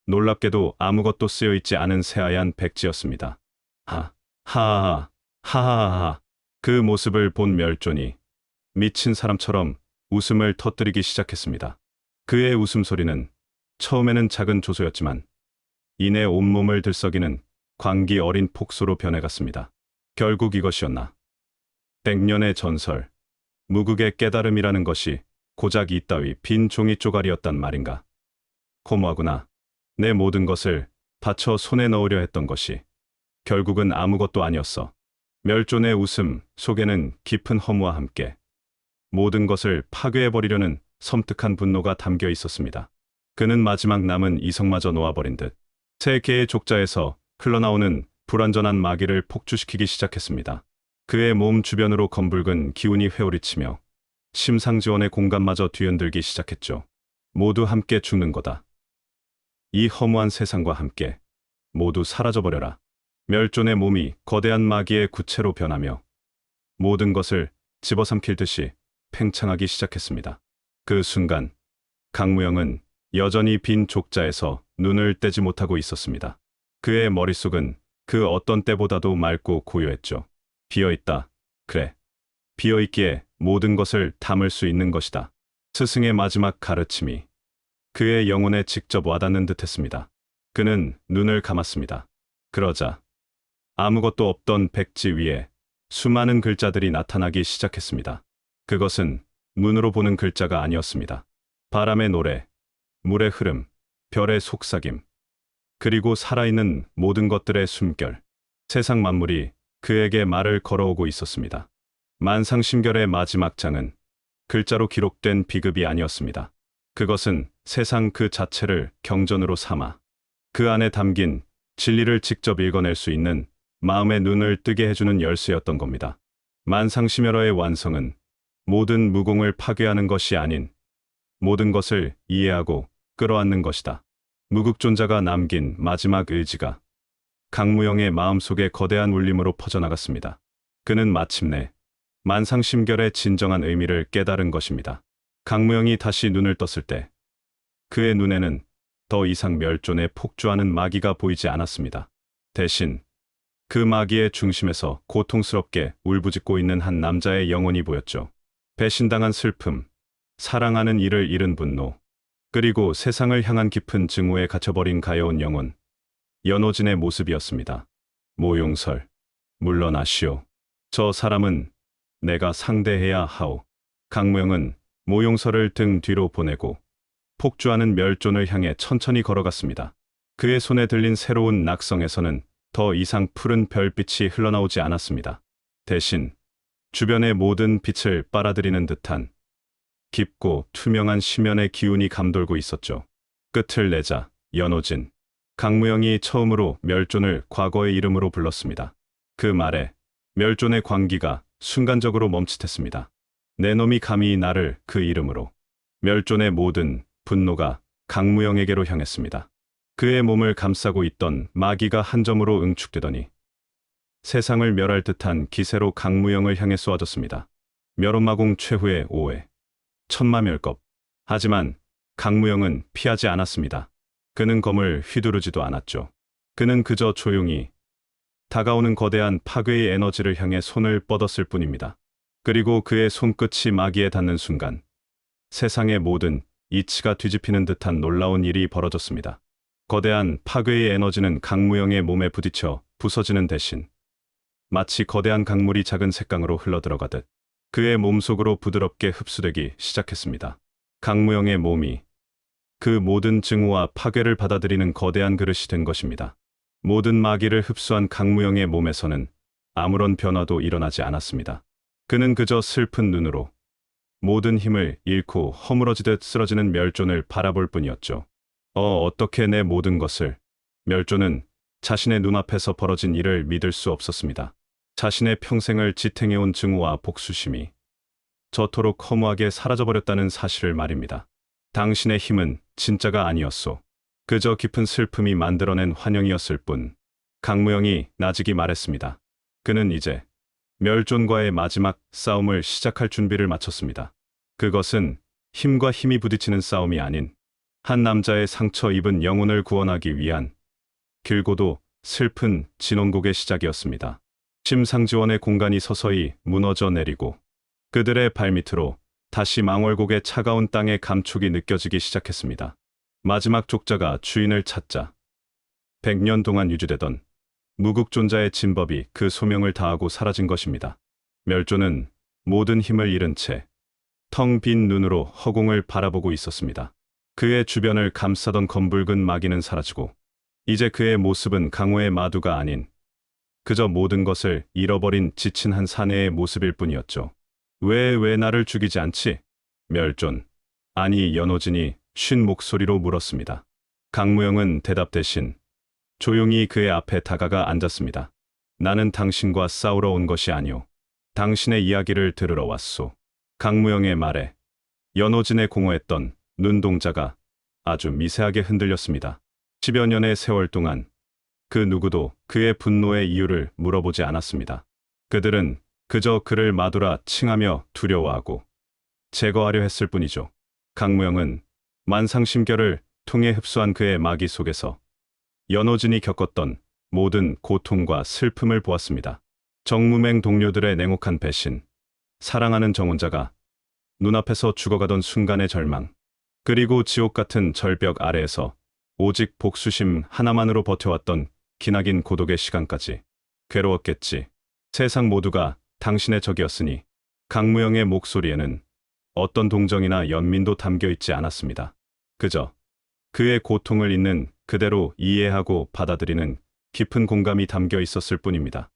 놀랍게도 아무것도 쓰여 있지 않은 새하얀 백지였습니다. 하하하. 그 모습을 본 멸존이 미친 사람처럼 웃음을 터뜨리기 시작했습니다. 그의 웃음소리는 처음에는 작은 조소였지만 이내 온몸을 들썩이는 광기 어린 폭소로 변해갔습니다. 결국 이것이었나. 100년의 전설, 무극의 깨달음이라는 것이 고작 이따위 빈 종이 쪼가리였단 말인가. 허무하구나. 내 모든 것을 바쳐 손에 넣으려 했던 것이 결국은 아무것도 아니었어. 멸존의 웃음 속에는 깊은 허무와 함께 모든 것을 파괴해버리려는 섬뜩한 분노가 담겨 있었습니다. 그는 마지막 남은 이성마저 놓아버린 듯 세 개의 족자에서 흘러나오는 불완전한 마귀를 폭주시키기 시작했습니다. 그의 몸 주변으로 검붉은 기운이 회오리치며 심상지원의 공간마저 뒤흔들기 시작했죠. 모두 함께 죽는 거다. 이 허무한 세상과 함께 모두 사라져버려라. 멸존의 몸이 거대한 마귀의 구체로 변하며 모든 것을 집어삼킬 듯이 팽창하기 시작했습니다. 그 순간 강무영은 여전히 빈 족자에서 눈을 떼지 못하고 있었습니다. 그의 머릿속은 그 어떤 때보다도 맑고 고요했죠. 비어있다. 그래. 비어있기에 모든 것을 담을 수 있는 것이다. 스승의 마지막 가르침이 그의 영혼에 직접 와닿는 듯했습니다. 그는 눈을 감았습니다. 그러자 아무것도 없던 백지 위에 수많은 글자들이 나타나기 시작했습니다. 그것은 눈으로 보는 글자가 아니었습니다. 바람의 노래, 물의 흐름, 별의 속삭임, 그리고 살아있는 모든 것들의 숨결. 세상 만물이 그에게 말을 걸어오고 있었습니다. 만상심결의 마지막 장은 글자로 기록된 비급이 아니었습니다. 그것은 세상 그 자체를 경전으로 삼아 그 안에 담긴 진리를 직접 읽어낼 수 있는 마음의 눈을 뜨게 해주는 열쇠였던 겁니다. 만상심열어의 완성은 모든 무공을 파괴하는 것이 아닌 모든 것을 이해하고 끌어안는 것이다. 무극존자가 남긴 마지막 의지가 강무영의 마음속에 거대한 울림으로 퍼져나갔습니다. 그는 마침내 만상심결의 진정한 의미를 깨달은 것입니다. 강무영이 다시 눈을 떴을 때 그의 눈에는 더 이상 멸존에 폭주하는 마귀가 보이지 않았습니다. 대신 그 마귀의 중심에서 고통스럽게 울부짖고 있는 한 남자의 영혼이 보였죠. 배신당한 슬픔, 사랑하는 이를 잃은 분노, 그리고 세상을 향한 깊은 증오에 갇혀버린 가여운 영혼, 연호진의 모습이었습니다. 모용설, 물러나시오. 저 사람은 내가 상대해야 하오. 강무영은 모용설을 등 뒤로 보내고 폭주하는 멸존을 향해 천천히 걸어갔습니다. 그의 손에 들린 새로운 낙성에서는 더 이상 푸른 별빛이 흘러나오지 않았습니다. 대신 주변의 모든 빛을 빨아들이는 듯한 깊고 투명한 심연의 기운이 감돌고 있었죠. 끝을 내자 연호진, 강무영이 처음으로 멸존을 과거의 이름으로 불렀습니다. 그 말에 멸존의 광기가 순간적으로 멈칫했습니다. 내 놈이 감히 나를 그 이름으로. 멸존의 모든 분노가 강무영에게로 향했습니다. 그의 몸을 감싸고 있던 마귀가 한 점으로 응축되더니 세상을 멸할 듯한 기세로 강무영을 향해 쏘아졌습니다. 멸원마공 최후의 오해, 천마멸겁. 하지만 강무영은 피하지 않았습니다. 그는 검을 휘두르지도 않았죠. 그는 그저 조용히 다가오는 거대한 파괴의 에너지를 향해 손을 뻗었을 뿐입니다. 그리고 그의 손끝이 마귀에 닿는 순간 세상의 모든 이치가 뒤집히는 듯한 놀라운 일이 벌어졌습니다. 거대한 파괴의 에너지는 강무영의 몸에 부딪혀 부서지는 대신 마치 거대한 강물이 작은 샛강으로 흘러들어가듯 그의 몸속으로 부드럽게 흡수되기 시작했습니다. 강무영의 몸이 그 모든 증오와 파괴를 받아들이는 거대한 그릇이 된 것입니다. 모든 마귀를 흡수한 강무영의 몸에서는 아무런 변화도 일어나지 않았습니다. 그는 그저 슬픈 눈으로 모든 힘을 잃고 허물어지듯 쓰러지는 멸존을 바라볼 뿐이었죠. 어떻게 내 모든 것을. 멸존은 자신의 눈앞에서 벌어진 일을 믿을 수 없었습니다. 자신의 평생을 지탱해온 증오와 복수심이 저토록 허무하게 사라져버렸다는 사실을 말입니다. 당신의 힘은 진짜가 아니었소. 그저 깊은 슬픔이 만들어낸 환영이었을 뿐. 강무영이 나직이 말했습니다. 그는 이제 멸존과의 마지막 싸움을 시작할 준비를 마쳤습니다. 그것은 힘과 힘이 부딪히는 싸움이 아닌 한 남자의 상처 입은 영혼을 구원하기 위한 길고도 슬픈 진원곡의 시작이었습니다. 심상지원의 공간이 서서히 무너져 내리고 그들의 발밑으로 다시 망월곡의 차가운 땅의 감촉이 느껴지기 시작했습니다. 마지막 족자가 주인을 찾자 100년 동안 유지되던 무극존자의 진법이 그 소명을 다하고 사라진 것입니다. 멸존은 모든 힘을 잃은 채 텅 빈 눈으로 허공을 바라보고 있었습니다. 그의 주변을 감싸던 검붉은 마귀는 사라지고 이제 그의 모습은 강호의 마두가 아닌 그저 모든 것을 잃어버린 지친 한 사내의 모습일 뿐이었죠. 왜 나를 죽이지 않지? 멸존. 아니 연호진이 쉰 목소리로 물었습니다. 강무영은 대답 대신 조용히 그의 앞에 다가가 앉았습니다. 나는 당신과 싸우러 온 것이 아니오. 당신의 이야기를 들으러 왔소. 강무영의 말에 연호진의 공허했던 눈동자가 아주 미세하게 흔들렸습니다. 10여 년의 세월 동안 그 누구도 그의 분노의 이유를 물어보지 않았습니다. 그들은 그저 그를 마두라 칭하며 두려워하고 제거하려 했을 뿐이죠. 강무영은 만상심결을 통해 흡수한 그의 마기 속에서 연호진이 겪었던 모든 고통과 슬픔을 보았습니다. 정무맹 동료들의 냉혹한 배신, 사랑하는 정혼자가 눈앞에서 죽어가던 순간의 절망, 그리고 지옥 같은 절벽 아래에서 오직 복수심 하나만으로 버텨왔던 기나긴 고독의 시간까지. 괴로웠겠지. 세상 모두가 당신의 적이었으니 강무영의 목소리에는 어떤 동정이나 연민도 담겨 있지 않았습니다. 그저 그의 고통을 있는 그대로 이해하고 받아들이는 깊은 공감이 담겨 있었을 뿐입니다.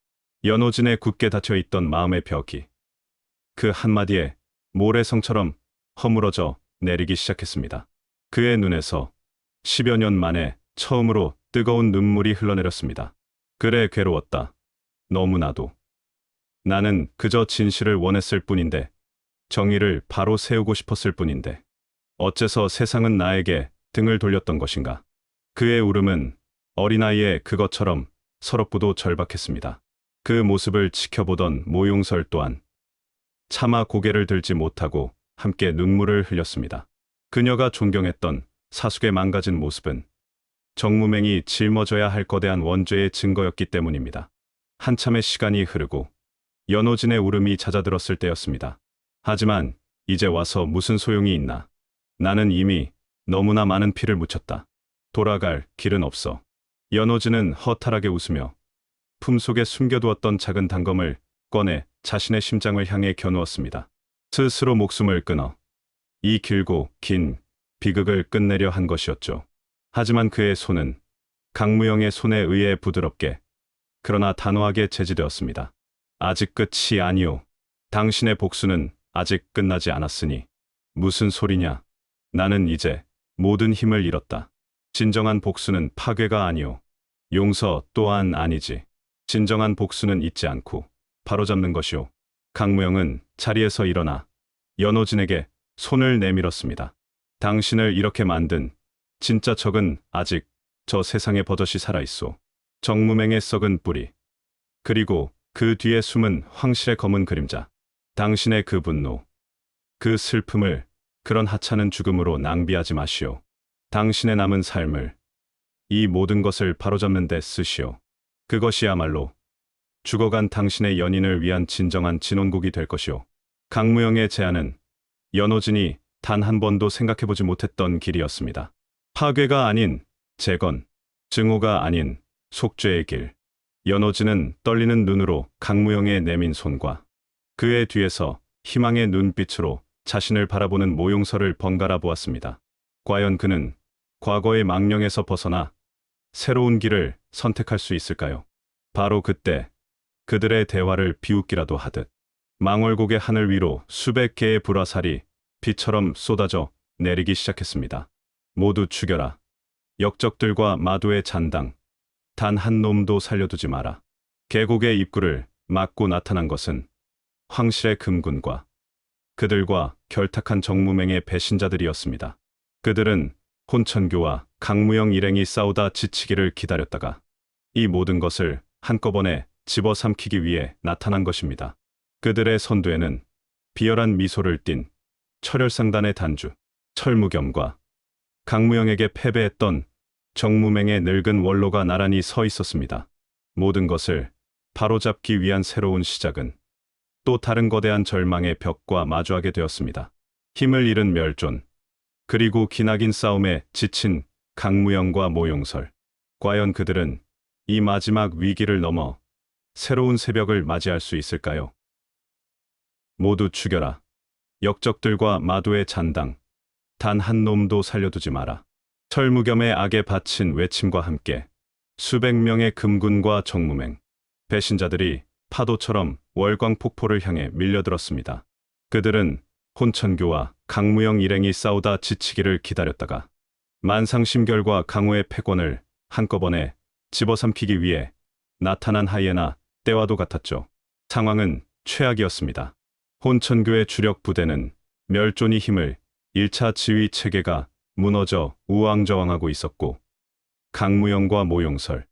연호진의 굳게 닫혀있던 마음의 벽이 그 한마디에 모래성처럼 허물어져 내리기 시작했습니다. 그의 눈에서 10여 년 만에 처음으로 뜨거운 눈물이 흘러내렸습니다. 그래 괴로웠다. 너무나도. 나는 그저 진실을 원했을 뿐인데, 정의를 바로 세우고 싶었을 뿐인데, 어째서 세상은 나에게 등을 돌렸던 것인가. 그의 울음은 어린아이의 그것처럼 서럽고도 절박했습니다. 그 모습을 지켜보던 모용설 또한 차마 고개를 들지 못하고 함께 눈물을 흘렸습니다. 그녀가 존경했던 사숙의 망가진 모습은 정무맹이 짊어져야 할 거대한 원죄의 증거였기 때문입니다. 한참의 시간이 흐르고 연호진의 울음이 잦아들었을 때였습니다. 하지만 이제 와서 무슨 소용이 있나. 나는 이미 너무나 많은 피를 묻혔다. 돌아갈 길은 없어. 연호진은 허탈하게 웃으며 품속에 숨겨두었던 작은 단검을 꺼내 자신의 심장을 향해 겨누었습니다. 스스로 목숨을 끊어 이 길고 긴 비극을 끝내려 한 것이었죠. 하지만 그의 손은 강무영의 손에 의해 부드럽게 그러나 단호하게 제지되었습니다. 아직 끝이 아니오. 당신의 복수는 아직 끝나지 않았으니. 무슨 소리냐. 나는 이제 모든 힘을 잃었다. 진정한 복수는 파괴가 아니오. 용서 또한 아니지. 진정한 복수는 잊지 않고 바로잡는 것이오. 강무영은 자리에서 일어나 연호진에게 손을 내밀었습니다. 당신을 이렇게 만든 진짜 적은 아직 저 세상에 버젓이 살아있소. 정무맹의 썩은 뿌리, 그리고 그 뒤에 숨은 황실의 검은 그림자. 당신의 그 분노, 그 슬픔을 그런 하찮은 죽음으로 낭비하지 마시오. 당신의 남은 삶을 이 모든 것을 바로잡는 데 쓰시오. 그것이야말로 죽어간 당신의 연인을 위한 진정한 진혼곡이 될 것이오. 강무영의 제안은 연호진이 단 한 번도 생각해보지 못했던 길이었습니다. 파괴가 아닌 재건, 증오가 아닌 속죄의 길. 연호진은 떨리는 눈으로 강무영의 내민 손과 그의 뒤에서 희망의 눈빛으로 자신을 바라보는 모용설을 번갈아 보았습니다. 과연 그는 과거의 망령에서 벗어나 새로운 길을 선택할 수 있을까요? 바로 그때 그들의 대화를 비웃기라도 하듯 망월곡의 하늘 위로 수백 개의 불화살이 비처럼 쏟아져 내리기 시작했습니다. 모두 죽여라. 역적들과 마두의 잔당. 단 한 놈도 살려두지 마라. 계곡의 입구를 막고 나타난 것은 황실의 금군과 그들과 결탁한 정무맹의 배신자들이었습니다. 그들은 혼천교와 강무영 일행이 싸우다 지치기를 기다렸다가 이 모든 것을 한꺼번에 집어삼키기 위해 나타난 것입니다. 그들의 선두에는 비열한 미소를 띤 철혈상단의 단주, 철무겸과 강무영에게 패배했던 정무맹의 늙은 원로가 나란히 서 있었습니다. 모든 것을 바로잡기 위한 새로운 시작은 또 다른 거대한 절망의 벽과 마주하게 되었습니다. 힘을 잃은 멸존, 그리고 기나긴 싸움에 지친 강무영과 모용설. 과연 그들은 이 마지막 위기를 넘어 새로운 새벽을 맞이할 수 있을까요? 모두 죽여라. 역적들과 마도의 잔당, 단 한 놈도 살려두지 마라. 철무겸의 악에 바친 외침과 함께 수백 명의 금군과 정무맹, 배신자들이 파도처럼 월광 폭포를 향해 밀려들었습니다. 그들은 혼천교와 강무영 일행이 싸우다 지치기를 기다렸다가 만상심결과 강호의 패권을 한꺼번에 집어삼키기 위해 나타난 하이에나 때와도 같았죠. 상황은 최악이었습니다. 혼천교의 주력 부대는 멸존이 힘을 1차 지휘 체계가 무너져 우왕좌왕하고 있었고, 강무영과 모용설,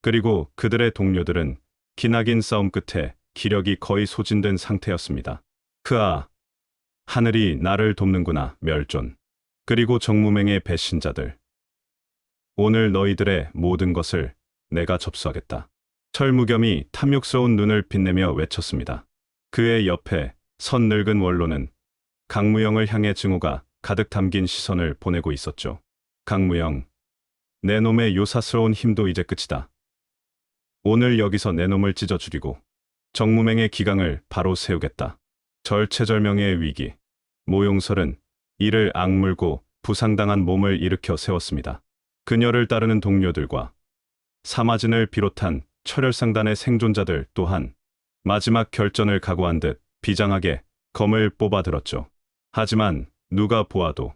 그리고 그들의 동료들은 기나긴 싸움 끝에 기력이 거의 소진된 상태였습니다. 하늘이 나를 돕는구나, 멸존. 그리고 정무맹의 배신자들. 오늘 너희들의 모든 것을 내가 접수하겠다. 철무겸이 탐욕스러운 눈을 빛내며 외쳤습니다. 그의 옆에 선 늙은 원로는 강무영을 향해 증오가 가득 담긴 시선을 보내고 있었죠. 강무영, 내 놈의 요사스러운 힘도 이제 끝이다. 오늘 여기서 내 놈을 찢어 죽이고 정무맹의 기강을 바로 세우겠다. 절체절명의 위기. 모용설은 이를 악물고 부상당한 몸을 일으켜 세웠습니다. 그녀를 따르는 동료들과 사마진을 비롯한 철혈상단의 생존자들 또한 마지막 결전을 각오한 듯 비장하게 검을 뽑아들었죠. 하지만 누가 보아도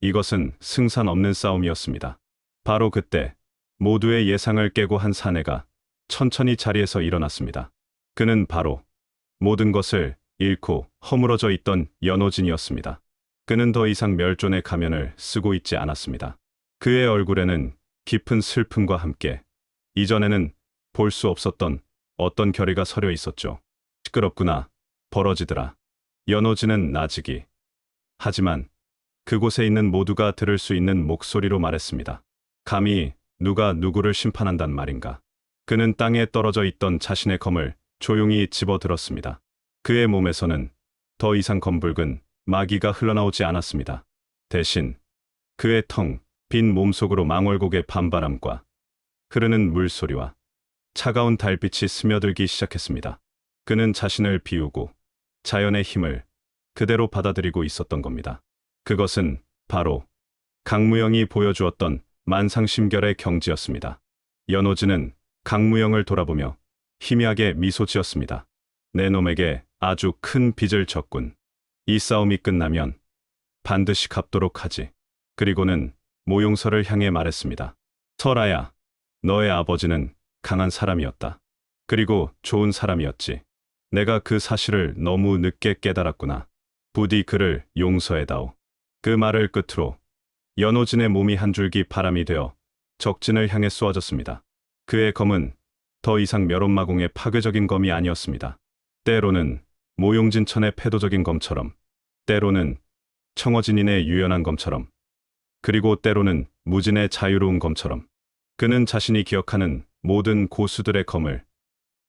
이것은 승산 없는 싸움이었습니다. 바로 그때 모두의 예상을 깨고 한 사내가 천천히 자리에서 일어났습니다. 그는 바로 모든 것을 잃고 허물어져 있던 연호진이었습니다. 그는 더 이상 멸존의 가면을 쓰고 있지 않았습니다. 그의 얼굴에는 깊은 슬픔과 함께 이전에는 볼 수 없었던 어떤 결의가 서려 있었죠. 시끄럽구나. 벌어지더라. 연호진은 나직이. 하지만 그곳에 있는 모두가 들을 수 있는 목소리로 말했습니다. 감히 누가 누구를 심판한단 말인가. 그는 땅에 떨어져 있던 자신의 검을 조용히 집어들었습니다. 그의 몸에서는 더 이상 검붉은 마귀가 흘러나오지 않았습니다. 대신 그의 텅 빈 몸속으로 망월곡의 밤바람과 흐르는 물소리와 차가운 달빛이 스며들기 시작했습니다. 그는 자신을 비우고 자연의 힘을 그대로 받아들이고 있었던 겁니다. 그것은 바로 강무영이 보여주었던 만상심결의 경지였습니다. 연호진은 강무영을 돌아보며 희미하게 미소 지었습니다. 내 놈에게 아주 큰 빚을 졌군. 이 싸움이 끝나면 반드시 갚도록 하지. 그리고는 모용설을 향해 말했습니다. 설아야, 너의 아버지는 강한 사람이었다. 그리고 좋은 사람이었지. 내가 그 사실을 너무 늦게 깨달았구나. 부디 그를 용서해다오. 그 말을 끝으로 연호진의 몸이 한 줄기 바람이 되어 적진을 향해 쏘아졌습니다. 그의 검은 더 이상 멸원마공의 파괴적인 검이 아니었습니다. 때로는 모용진천의 패도적인 검처럼, 때로는 청어진인의 유연한 검처럼, 그리고 때로는 무진의 자유로운 검처럼 그는 자신이 기억하는 모든 고수들의 검을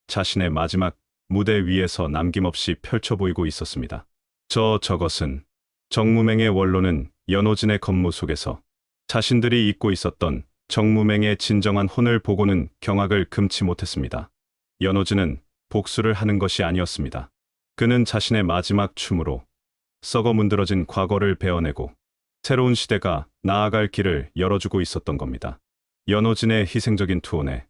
자신의 마지막 무대 위에서 남김없이 펼쳐 보이고 있었습니다. 저것은 정무맹의 원로는 연호진의 검무 속에서 자신들이 잊고 있었던 정무맹의 진정한 혼을 보고는 경악을 금치 못했습니다. 연호진은 복수를 하는 것이 아니었습니다. 그는 자신의 마지막 춤으로 썩어 문드러진 과거를 베어내고 새로운 시대가 나아갈 길을 열어주고 있었던 겁니다. 연호진의 희생적인 투혼에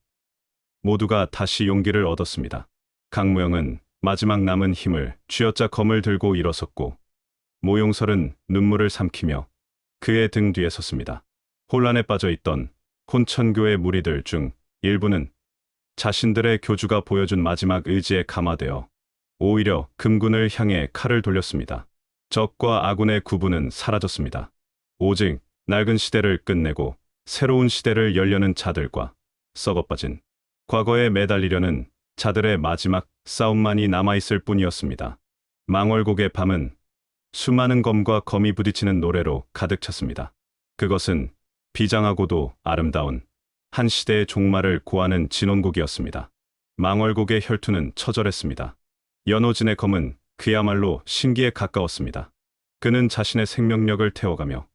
모두가 다시 용기를 얻었습니다. 강무영은 마지막 남은 힘을 쥐어짜 검을 들고 일어섰고, 모용설은 눈물을 삼키며 그의 등 뒤에 섰습니다. 혼란에 빠져 있던 혼천교의 무리들 중 일부는 자신들의 교주가 보여준 마지막 의지에 감화되어 오히려 금군을 향해 칼을 돌렸습니다. 적과 아군의 구분은 사라졌습니다. 오직 낡은 시대를 끝내고 새로운 시대를 열려는 자들과 썩어빠진 과거에 매달리려는 자들의 마지막 싸움만이 남아있을 뿐이었습니다. 망월곡의 밤은 수많은 검과 검이 부딪히는 노래로 가득 찼습니다. 그것은 비장하고도 아름다운 한 시대의 종말을 고하는 진원곡이었습니다. 망월곡의 혈투는 처절했습니다. 연호진의 검은 그야말로 신기에 가까웠습니다. 그는 자신의 생명력을 태워가며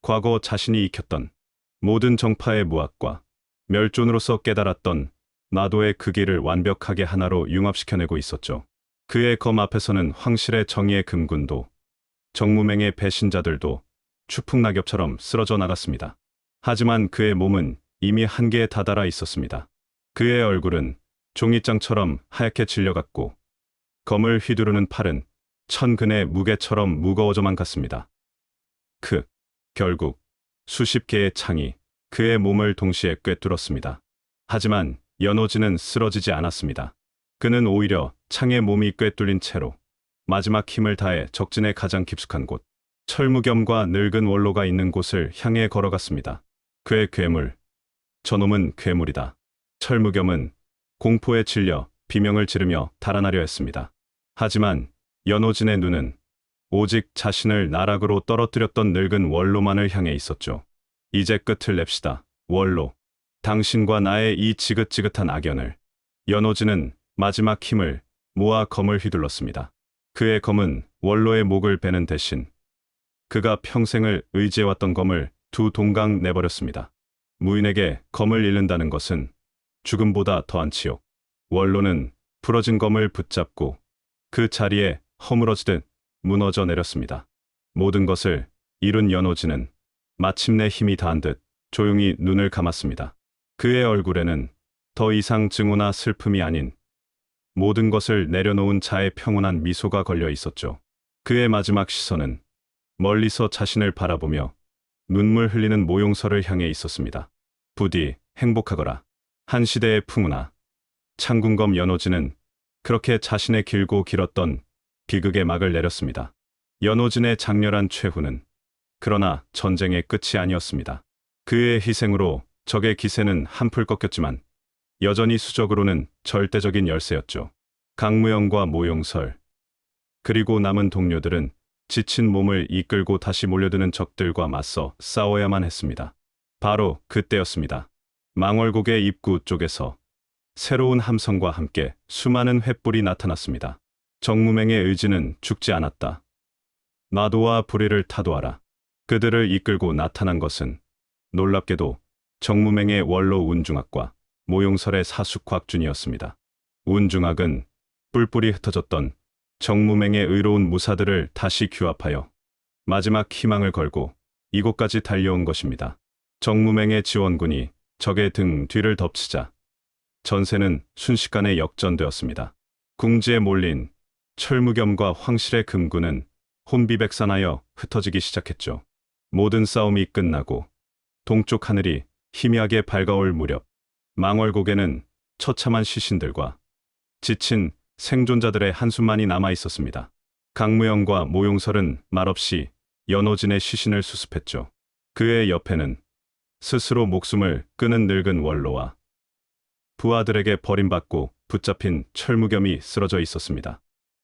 과거 자신이 익혔던 모든 정파의 무학과 멸존으로서 깨달았던 나도의 그 길을 완벽하게 하나로 융합시켜내고 있었죠. 그의 검 앞에서는 황실의 정의의 금군도 정무맹의 배신자들도 추풍낙엽처럼 쓰러져 나갔습니다. 하지만 그의 몸은 이미 한계에 다다라 있었습니다. 그의 얼굴은 종이장처럼 하얗게 질려갔고 검을 휘두르는 팔은 천근의 무게처럼 무거워져만 갔습니다. 결국 수십 개의 창이 그의 몸을 동시에 꿰뚫었습니다. 하지만 연호진은 쓰러지지 않았습니다. 그는 오히려 창에 몸이 꿰뚫린 채로 마지막 힘을 다해 적진의 가장 깊숙한 곳, 철무겸과 늙은 원로가 있는 곳을 향해 걸어갔습니다. 그의 괴물, 저놈은 괴물이다. 철무겸은 공포에 질려 비명을 지르며 달아나려 했습니다. 하지만 연호진의 눈은 오직 자신을 나락으로 떨어뜨렸던 늙은 원로만을 향해 있었죠. 이제 끝을 냅시다, 원로. 당신과 나의 이 지긋지긋한 악연을. 연호진은 마지막 힘을 모아 검을 휘둘렀습니다. 그의 검은 원로의 목을 베는 대신 그가 평생을 의지해왔던 검을 두 동강 내버렸습니다. 무인에게 검을 잃는다는 것은 죽음보다 더한 치욕. 원로는 부러진 검을 붙잡고 그 자리에 허물어지듯 무너져 내렸습니다. 모든 것을 이룬 연호진은 마침내 힘이 다한 듯 조용히 눈을 감았습니다. 그의 얼굴에는 더 이상 증오나 슬픔이 아닌 모든 것을 내려놓은 자의 평온한 미소가 걸려 있었죠. 그의 마지막 시선은 멀리서 자신을 바라보며 눈물 흘리는 모용서를 향해 있었습니다. 부디 행복하거라. 한 시대의 풍우나 창군검 연호진은 그렇게 자신의 길고 길었던 비극의 막을 내렸습니다. 연호진의 장렬한 최후는 그러나 전쟁의 끝이 아니었습니다. 그의 희생으로 적의 기세는 한풀 꺾였지만 여전히 수적으로는 절대적인 열세였죠. 강무영과 모용설, 그리고 남은 동료들은 지친 몸을 이끌고 다시 몰려드는 적들과 맞서 싸워야만 했습니다. 바로 그때였습니다. 망월곡의 입구 쪽에서 새로운 함성과 함께 수많은 횃불이 나타났습니다. 정무맹의 의지는 죽지 않았다. 나도와 불의를 타도하라. 그들을 이끌고 나타난 것은 놀랍게도 정무맹의 원로 운중학과 모용설의 사수 곽준이었습니다. 운중학은 뿔뿔이 흩어졌던 정무맹의 의로운 무사들을 다시 규합하여 마지막 희망을 걸고 이곳까지 달려온 것입니다. 정무맹의 지원군이 적의 등 뒤를 덮치자 전세는 순식간에 역전되었습니다. 궁지에 몰린 철무겸과 황실의 금군은 혼비백산하여 흩어지기 시작했죠. 모든 싸움이 끝나고 동쪽 하늘이 희미하게 밝아올 무렵 망월곡에는 처참한 시신들과 지친 생존자들의 한숨만이 남아 있었습니다. 강무영과 모용설은 말없이 연호진의 시신을 수습했죠. 그의 옆에는 스스로 목숨을 끊은 늙은 원로와 부하들에게 버림받고 붙잡힌 철무겸이 쓰러져 있었습니다.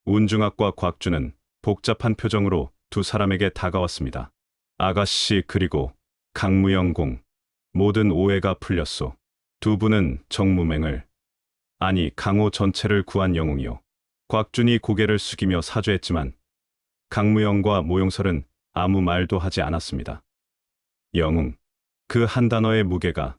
운중학과 곽준은 복잡한 표정으로 두 사람에게 다가왔습니다. 아가씨, 그리고 강무영 공, 모든 오해가 풀렸소. 두 분은 정무맹을, 아니 강호 전체를 구한 영웅이요. 곽준이 고개를 숙이며 사죄했지만 강무영과 모용설은 아무 말도 하지 않았습니다. 영웅, 그 한 단어의 무게가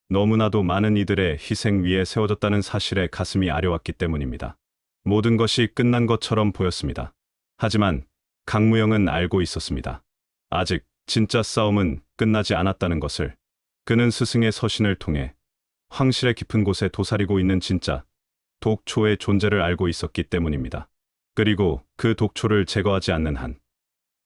너무나도 많은 이들의 희생 위에 세워졌다는 사실에 가슴이 아려왔기 때문입니다. 모든 것이 끝난 것처럼 보였습니다. 하지만 강무영은 알고 있었습니다. 아직 진짜 싸움은 끝나지 않았다는 것을. 그는 스승의 서신을 통해 황실의 깊은 곳에 도사리고 있는 진짜 독초의 존재를 알고 있었기 때문입니다. 그리고 그 독초를 제거하지 않는 한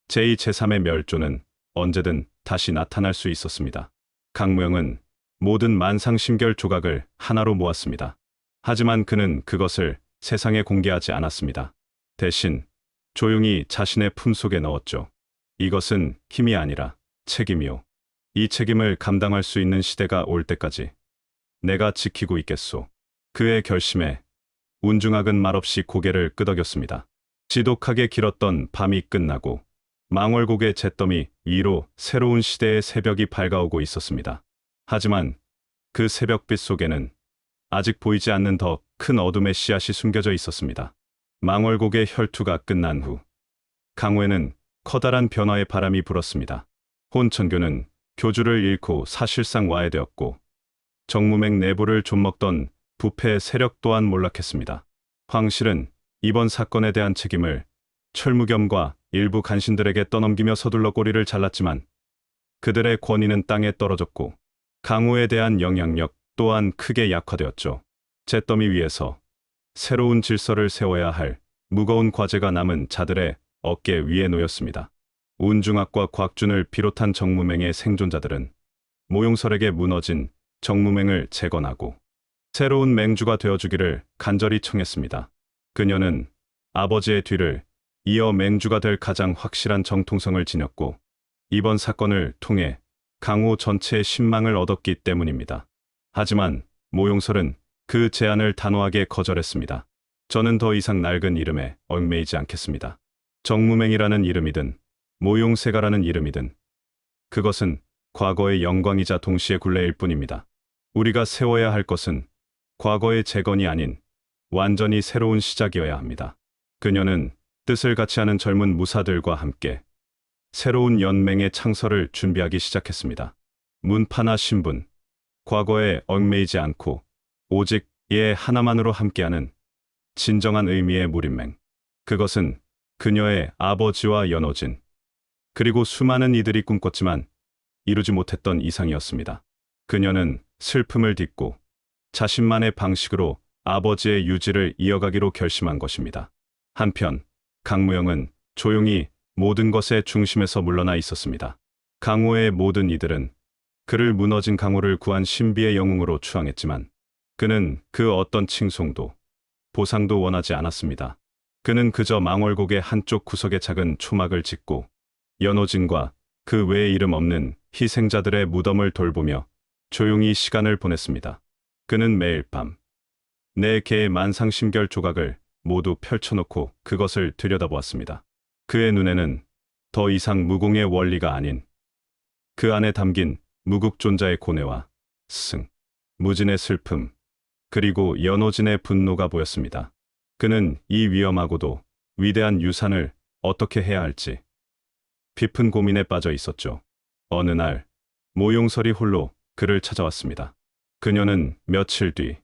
제2, 제3의 멸조는 언제든 다시 나타날 수 있었습니다. 강무영은 모든 만상심결 조각을 하나로 모았습니다. 하지만 그는 그것을 세상에 공개하지 않았습니다. 대신 조용히 자신의 품속에 넣었죠. 이것은 힘이 아니라 책임이요. 이 책임을 감당할 수 있는 시대가 올 때까지 내가 지키고 있겠소. 그의 결심에 운중학은 말없이 고개를 끄덕였습니다. 지독하게 길었던 밤이 끝나고 망월곡의 잿더미 위로 새로운 시대의 새벽이 밝아오고 있었습니다. 하지만 그 새벽빛 속에는 아직 보이지 않는 더 큰 어둠의 씨앗이 숨겨져 있었습니다. 망월곡의 혈투가 끝난 후 강호에는 커다란 변화의 바람이 불었습니다. 혼천교는 교주를 잃고 사실상 와해되었고 정무맹 내부를 좀먹던 부패 세력 또한 몰락했습니다. 황실은 이번 사건에 대한 책임을 철무겸과 일부 간신들에게 떠넘기며 서둘러 꼬리를 잘랐지만 그들의 권위는 땅에 떨어졌고 강호에 대한 영향력 또한 크게 약화되었죠. 잿더미 위에서 새로운 질서를 세워야 할 무거운 과제가 남은 자들의 어깨 위에 놓였습니다. 운중학과 곽준을 비롯한 정무맹의 생존자들은 모용설에게 무너진 정무맹을 재건하고 새로운 맹주가 되어주기를 간절히 청했습니다. 그녀는 아버지의 뒤를 이어 맹주가 될 가장 확실한 정통성을 지녔고 이번 사건을 통해 강호 전체의 신망을 얻었기 때문입니다. 하지만 모용설은 그 제안을 단호하게 거절했습니다. 저는 더 이상 낡은 이름에 얽매이지 않겠습니다. 정무맹이라는 이름이든 모용세가라는 이름이든 그것은 과거의 영광이자 동시에 굴레일 뿐입니다. 우리가 세워야 할 것은 과거의 재건이 아닌 완전히 새로운 시작이어야 합니다. 그녀는 뜻을 같이 하는 젊은 무사들과 함께 새로운 연맹의 창설을 준비하기 시작했습니다. 문파나 신분, 과거에 얽매이지 않고 오직 얘 하나만으로 함께하는 진정한 의미의 무림맹. 그것은 그녀의 아버지와 연호진, 그리고 수많은 이들이 꿈꿨지만 이루지 못했던 이상이었습니다. 그녀는 슬픔을 딛고 자신만의 방식으로 아버지의 유지를 이어가기로 결심한 것입니다. 한편 강무영은 조용히 모든 것의 중심에서 물러나 있었습니다. 강호의 모든 이들은 그를 무너진 강호를 구한 신비의 영웅으로 추앙했지만 그는 그 어떤 칭송도 보상도 원하지 않았습니다. 그는 그저 망월곡의 한쪽 구석에 작은 초막을 짓고 연호진과 그 외에 이름 없는 희생자들의 무덤을 돌보며 조용히 시간을 보냈습니다. 그는 매일 밤 네 개의 만상심결 조각을 모두 펼쳐놓고 그것을 들여다보았습니다. 그의 눈에는 더 이상 무공의 원리가 아닌 그 안에 담긴 무국존자의 고뇌와 스승, 무진의 슬픔, 그리고 연호진의 분노가 보였습니다. 그는 이 위험하고도 위대한 유산을 어떻게 해야 할지 깊은 고민에 빠져 있었죠. 어느 날 모용설이 홀로 그를 찾아왔습니다. 그녀는 며칠 뒤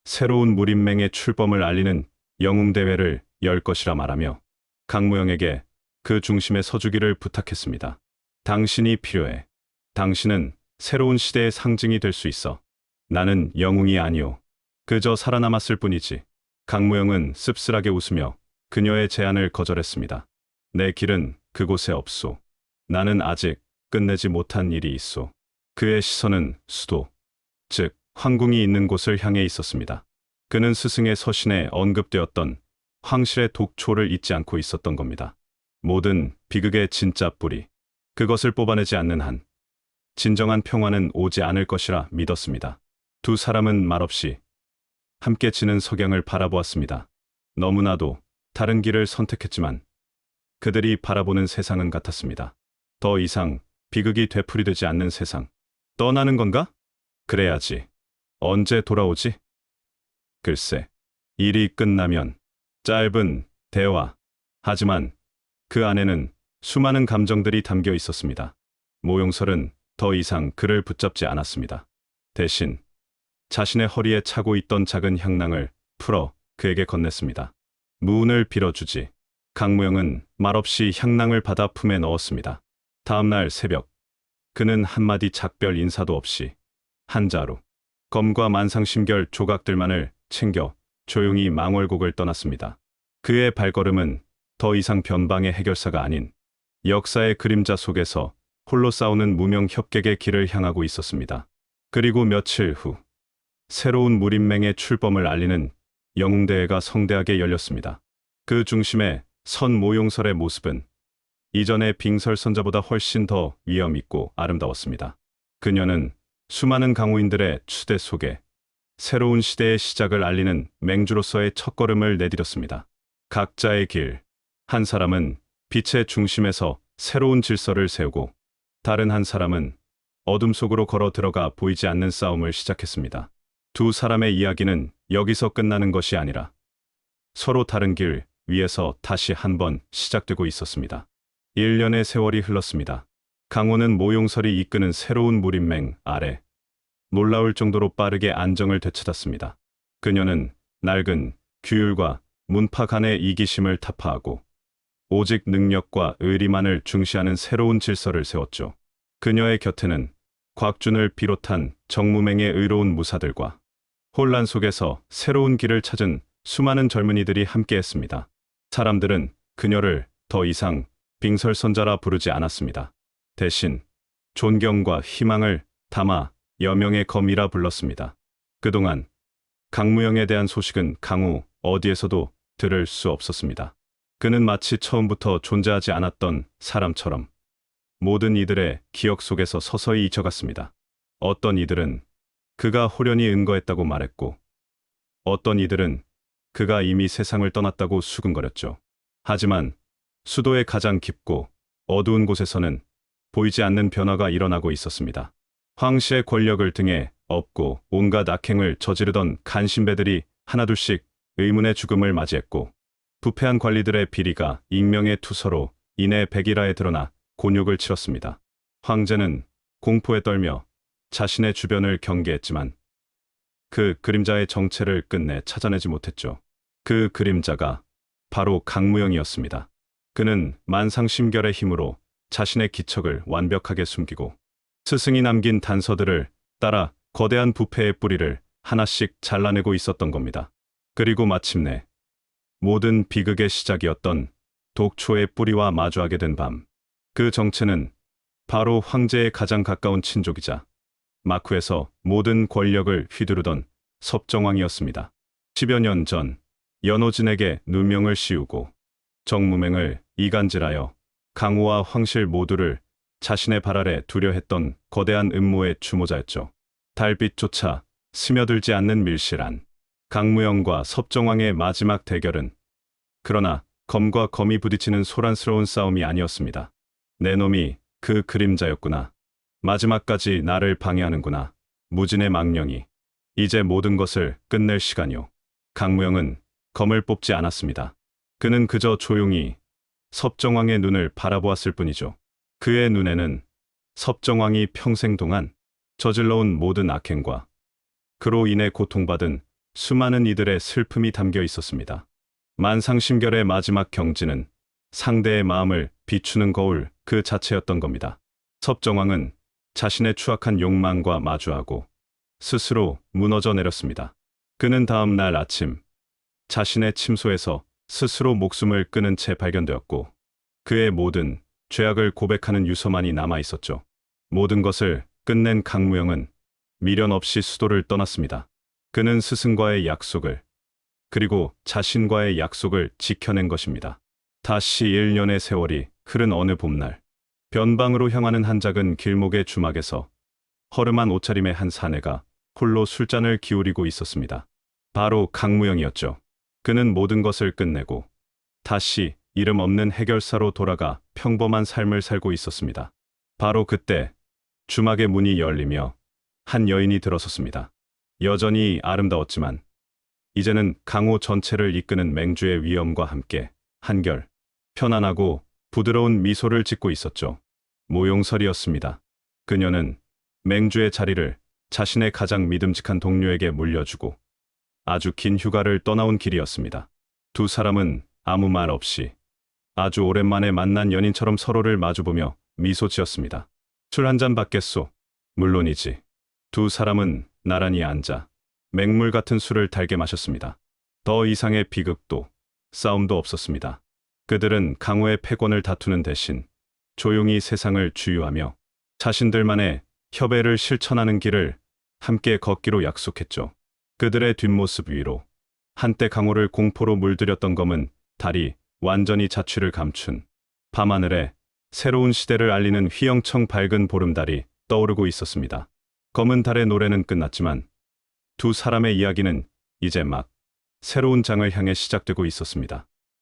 새로운 무림맹의 출범을 알리는 영웅대회를 열 것이라 말하며 강무영에게 그 중심에 서주기를 부탁했습니다. 당신이 필요해. 당신은 새로운 시대의 상징이 될 수 있어. 나는 영웅이 아니오. 그저 살아남았을 뿐이지. 강무영은 씁쓸하게 웃으며 그녀의 제안을 거절했습니다. 내 길은 그곳에 없소. 나는 아직 끝내지 못한 일이 있소. 그의 시선은 수도, 즉 황궁이 있는 곳을 향해 있었습니다. 그는 스승의 서신에 언급되었던 황실의 독초를 잊지 않고 있었던 겁니다. 모든 비극의 진짜 뿌리, 그것을 뽑아내지 않는 한 진정한 평화는 오지 않을 것이라 믿었습니다. 두 사람은 말없이 함께 지는 석양을 바라보았습니다. 너무나도 다른 길을 선택했지만 그들이 바라보는 세상은 같았습니다. 더 이상 비극이 되풀이되지 않는 세상. 떠나는 건가? 그래야지. 언제 돌아오지? 글쎄, 일이 끝나면. 짧은 대화. 하지만 그 안에는 수많은 감정들이 담겨 있었습니다. 모용설은 더 이상 그를 붙잡지 않았습니다. 대신 자신의 허리에 차고 있던 작은 향낭을 풀어 그에게 건넸습니다. 무운을 빌어주지. 강무영은 말없이 향낭을 받아 품에 넣었습니다. 다음 날 새벽, 그는 한마디 작별 인사도 없이 한 자루 검과 만상심결 조각들만을 챙겨 조용히 망월곡을 떠났습니다. 그의 발걸음은 더 이상 변방의 해결사가 아닌 역사의 그림자 속에서 홀로 싸우는 무명 협객의 길을 향하고 있었습니다. 그리고 며칠 후 새로운 무림맹의 출범을 알리는 영웅대회가 성대하게 열렸습니다. 그 중심에 선 모용설의 모습은 이전의 빙설선자보다 훨씬 더 위엄있고 아름다웠습니다. 그녀는 수많은 강호인들의 추대 속에 새로운 시대의 시작을 알리는 맹주로서의 첫걸음을 내디뎠습니다. 각자의 길. 한 사람은 빛의 중심에서 새로운 질서를 세우고 다른 한 사람은 어둠 속으로 걸어 들어가 보이지 않는 싸움을 시작했습니다. 두 사람의 이야기는 여기서 끝나는 것이 아니라 서로 다른 길 위에서 다시 한번 시작되고 있었습니다. 1년의 세월이 흘렀습니다. 강호는 모용설이 이끄는 새로운 무림맹 아래 놀라울 정도로 빠르게 안정을 되찾았습니다. 그녀는 낡은 규율과 문파 간의 이기심을 타파하고 오직 능력과 의리만을 중시하는 새로운 질서를 세웠죠. 그녀의 곁에는 곽준을 비롯한 정무맹의 의로운 무사들과 혼란 속에서 새로운 길을 찾은 수많은 젊은이들이 함께했습니다. 사람들은 그녀를 더 이상 빙설선자라 부르지 않았습니다. 대신 존경과 희망을 담아 여명의 검이라 불렀습니다. 그동안 강무영에 대한 소식은 강후 어디에서도 들을 수 없었습니다. 그는 마치 처음부터 존재하지 않았던 사람처럼 모든 이들의 기억 속에서 서서히 잊혀갔습니다. 어떤 이들은 그가 호련히 은거했다고 말했고, 어떤 이들은 그가 이미 세상을 떠났다고 수근거렸죠. 하지만 수도의 가장 깊고 어두운 곳에서는 보이지 않는 변화가 일어나고 있었습니다. 황씨의 권력을 등에 업고 온갖 악행을 저지르던 간신배들이 하나둘씩 의문의 죽음을 맞이했고, 부패한 관리들의 비리가 익명의 투서로 인해 백일하에 드러나 곤욕을 치렀습니다. 황제는 공포에 떨며 자신의 주변을 경계했지만 그 그림자의 정체를 끝내 찾아내지 못했죠. 그 그림자가 바로 강무영이었습니다. 그는 만상심결의 힘으로 자신의 기척을 완벽하게 숨기고 스승이 남긴 단서들을 따라 거대한 부패의 뿌리를 하나씩 잘라내고 있었던 겁니다. 그리고 마침내 모든 비극의 시작이었던 독초의 뿌리와 마주하게 된 밤. 그 정체는 바로 황제의 가장 가까운 친족이자 막후에서 모든 권력을 휘두르던 섭정왕이었습니다. 10여 년 전 연호진에게 누명을 씌우고 정무맹을 이간질하여 강호와 황실 모두를 자신의 발 아래 두려 했던 거대한 음모의 주모자였죠. 달빛조차 스며들지 않는 밀실한 강무영과 섭정왕의 마지막 대결은 그러나 검과 검이 부딪히는 소란스러운 싸움이 아니었습니다. 내 놈이 그 그림자였구나. 마지막까지 나를 방해하는구나. 무진의 망령이. 이제 모든 것을 끝낼 시간이오. 강무영은 검을 뽑지 않았습니다. 그는 그저 조용히 섭정왕의 눈을 바라보았을 뿐이죠. 그의 눈에는 섭정왕이 평생 동안 저질러온 모든 악행과 그로 인해 고통받은 수많은 이들의 슬픔이 담겨 있었습니다. 만상심결의 마지막 경지는 상대의 마음을 비추는 거울 그 자체였던 겁니다. 섭정왕은 자신의 추악한 욕망과 마주하고 스스로 무너져 내렸습니다. 그는 다음 날 아침 자신의 침소에서 스스로 목숨을 끊은 채 발견되었고, 그의 모든 죄악을 고백하는 유서만이 남아 있었죠. 모든 것을 끝낸 강무영은 미련 없이 수도를 떠났습니다. 그는 스승과의 약속을, 그리고 자신과의 약속을 지켜낸 것입니다. 다시 1년의 세월이 흐른 어느 봄날, 변방으로 향하는 한 작은 길목의 주막에서 허름한 옷차림의 한 사내가 홀로 술잔을 기울이고 있었습니다. 바로 강무영이었죠. 그는 모든 것을 끝내고 다시 이름 없는 해결사로 돌아가 평범한 삶을 살고 있었습니다. 바로 그때 주막의 문이 열리며 한 여인이 들어섰습니다. 여전히 아름다웠지만 이제는 강호 전체를 이끄는 맹주의 위엄과 함께 한결 편안하고 부드러운 미소를 짓고 있었죠. 모용설이었습니다. 그녀는 맹주의 자리를 자신의 가장 믿음직한 동료에게 물려주고 아주 긴 휴가를 떠나온 길이었습니다. 두 사람은 아무 말 없이 아주 오랜만에 만난 연인처럼 서로를 마주보며 미소 지었습니다. 술 한 잔 받겠소? 물론이지. 두 사람은 나란히 앉아 맹물 같은 술을 달게 마셨습니다. 더 이상의 비극도 싸움도 없었습니다. 그들은 강호의 패권을 다투는 대신 조용히 세상을 주유하며 자신들만의 협의를 실천하는 길을 함께 걷기로 약속했죠. 그들의 뒷모습 위로 한때 강호를 공포로 물들였던 검은 달이 완전히 자취를 감춘 밤하늘에 새로운 시대를 알리는 휘영청 밝은 보름달이 떠오르고 있었습니다. 검은 달의 노래는 끝났지만 두 사람의 이야기는 이제 막 새로운 장을 향해 시작되고 있었습니다.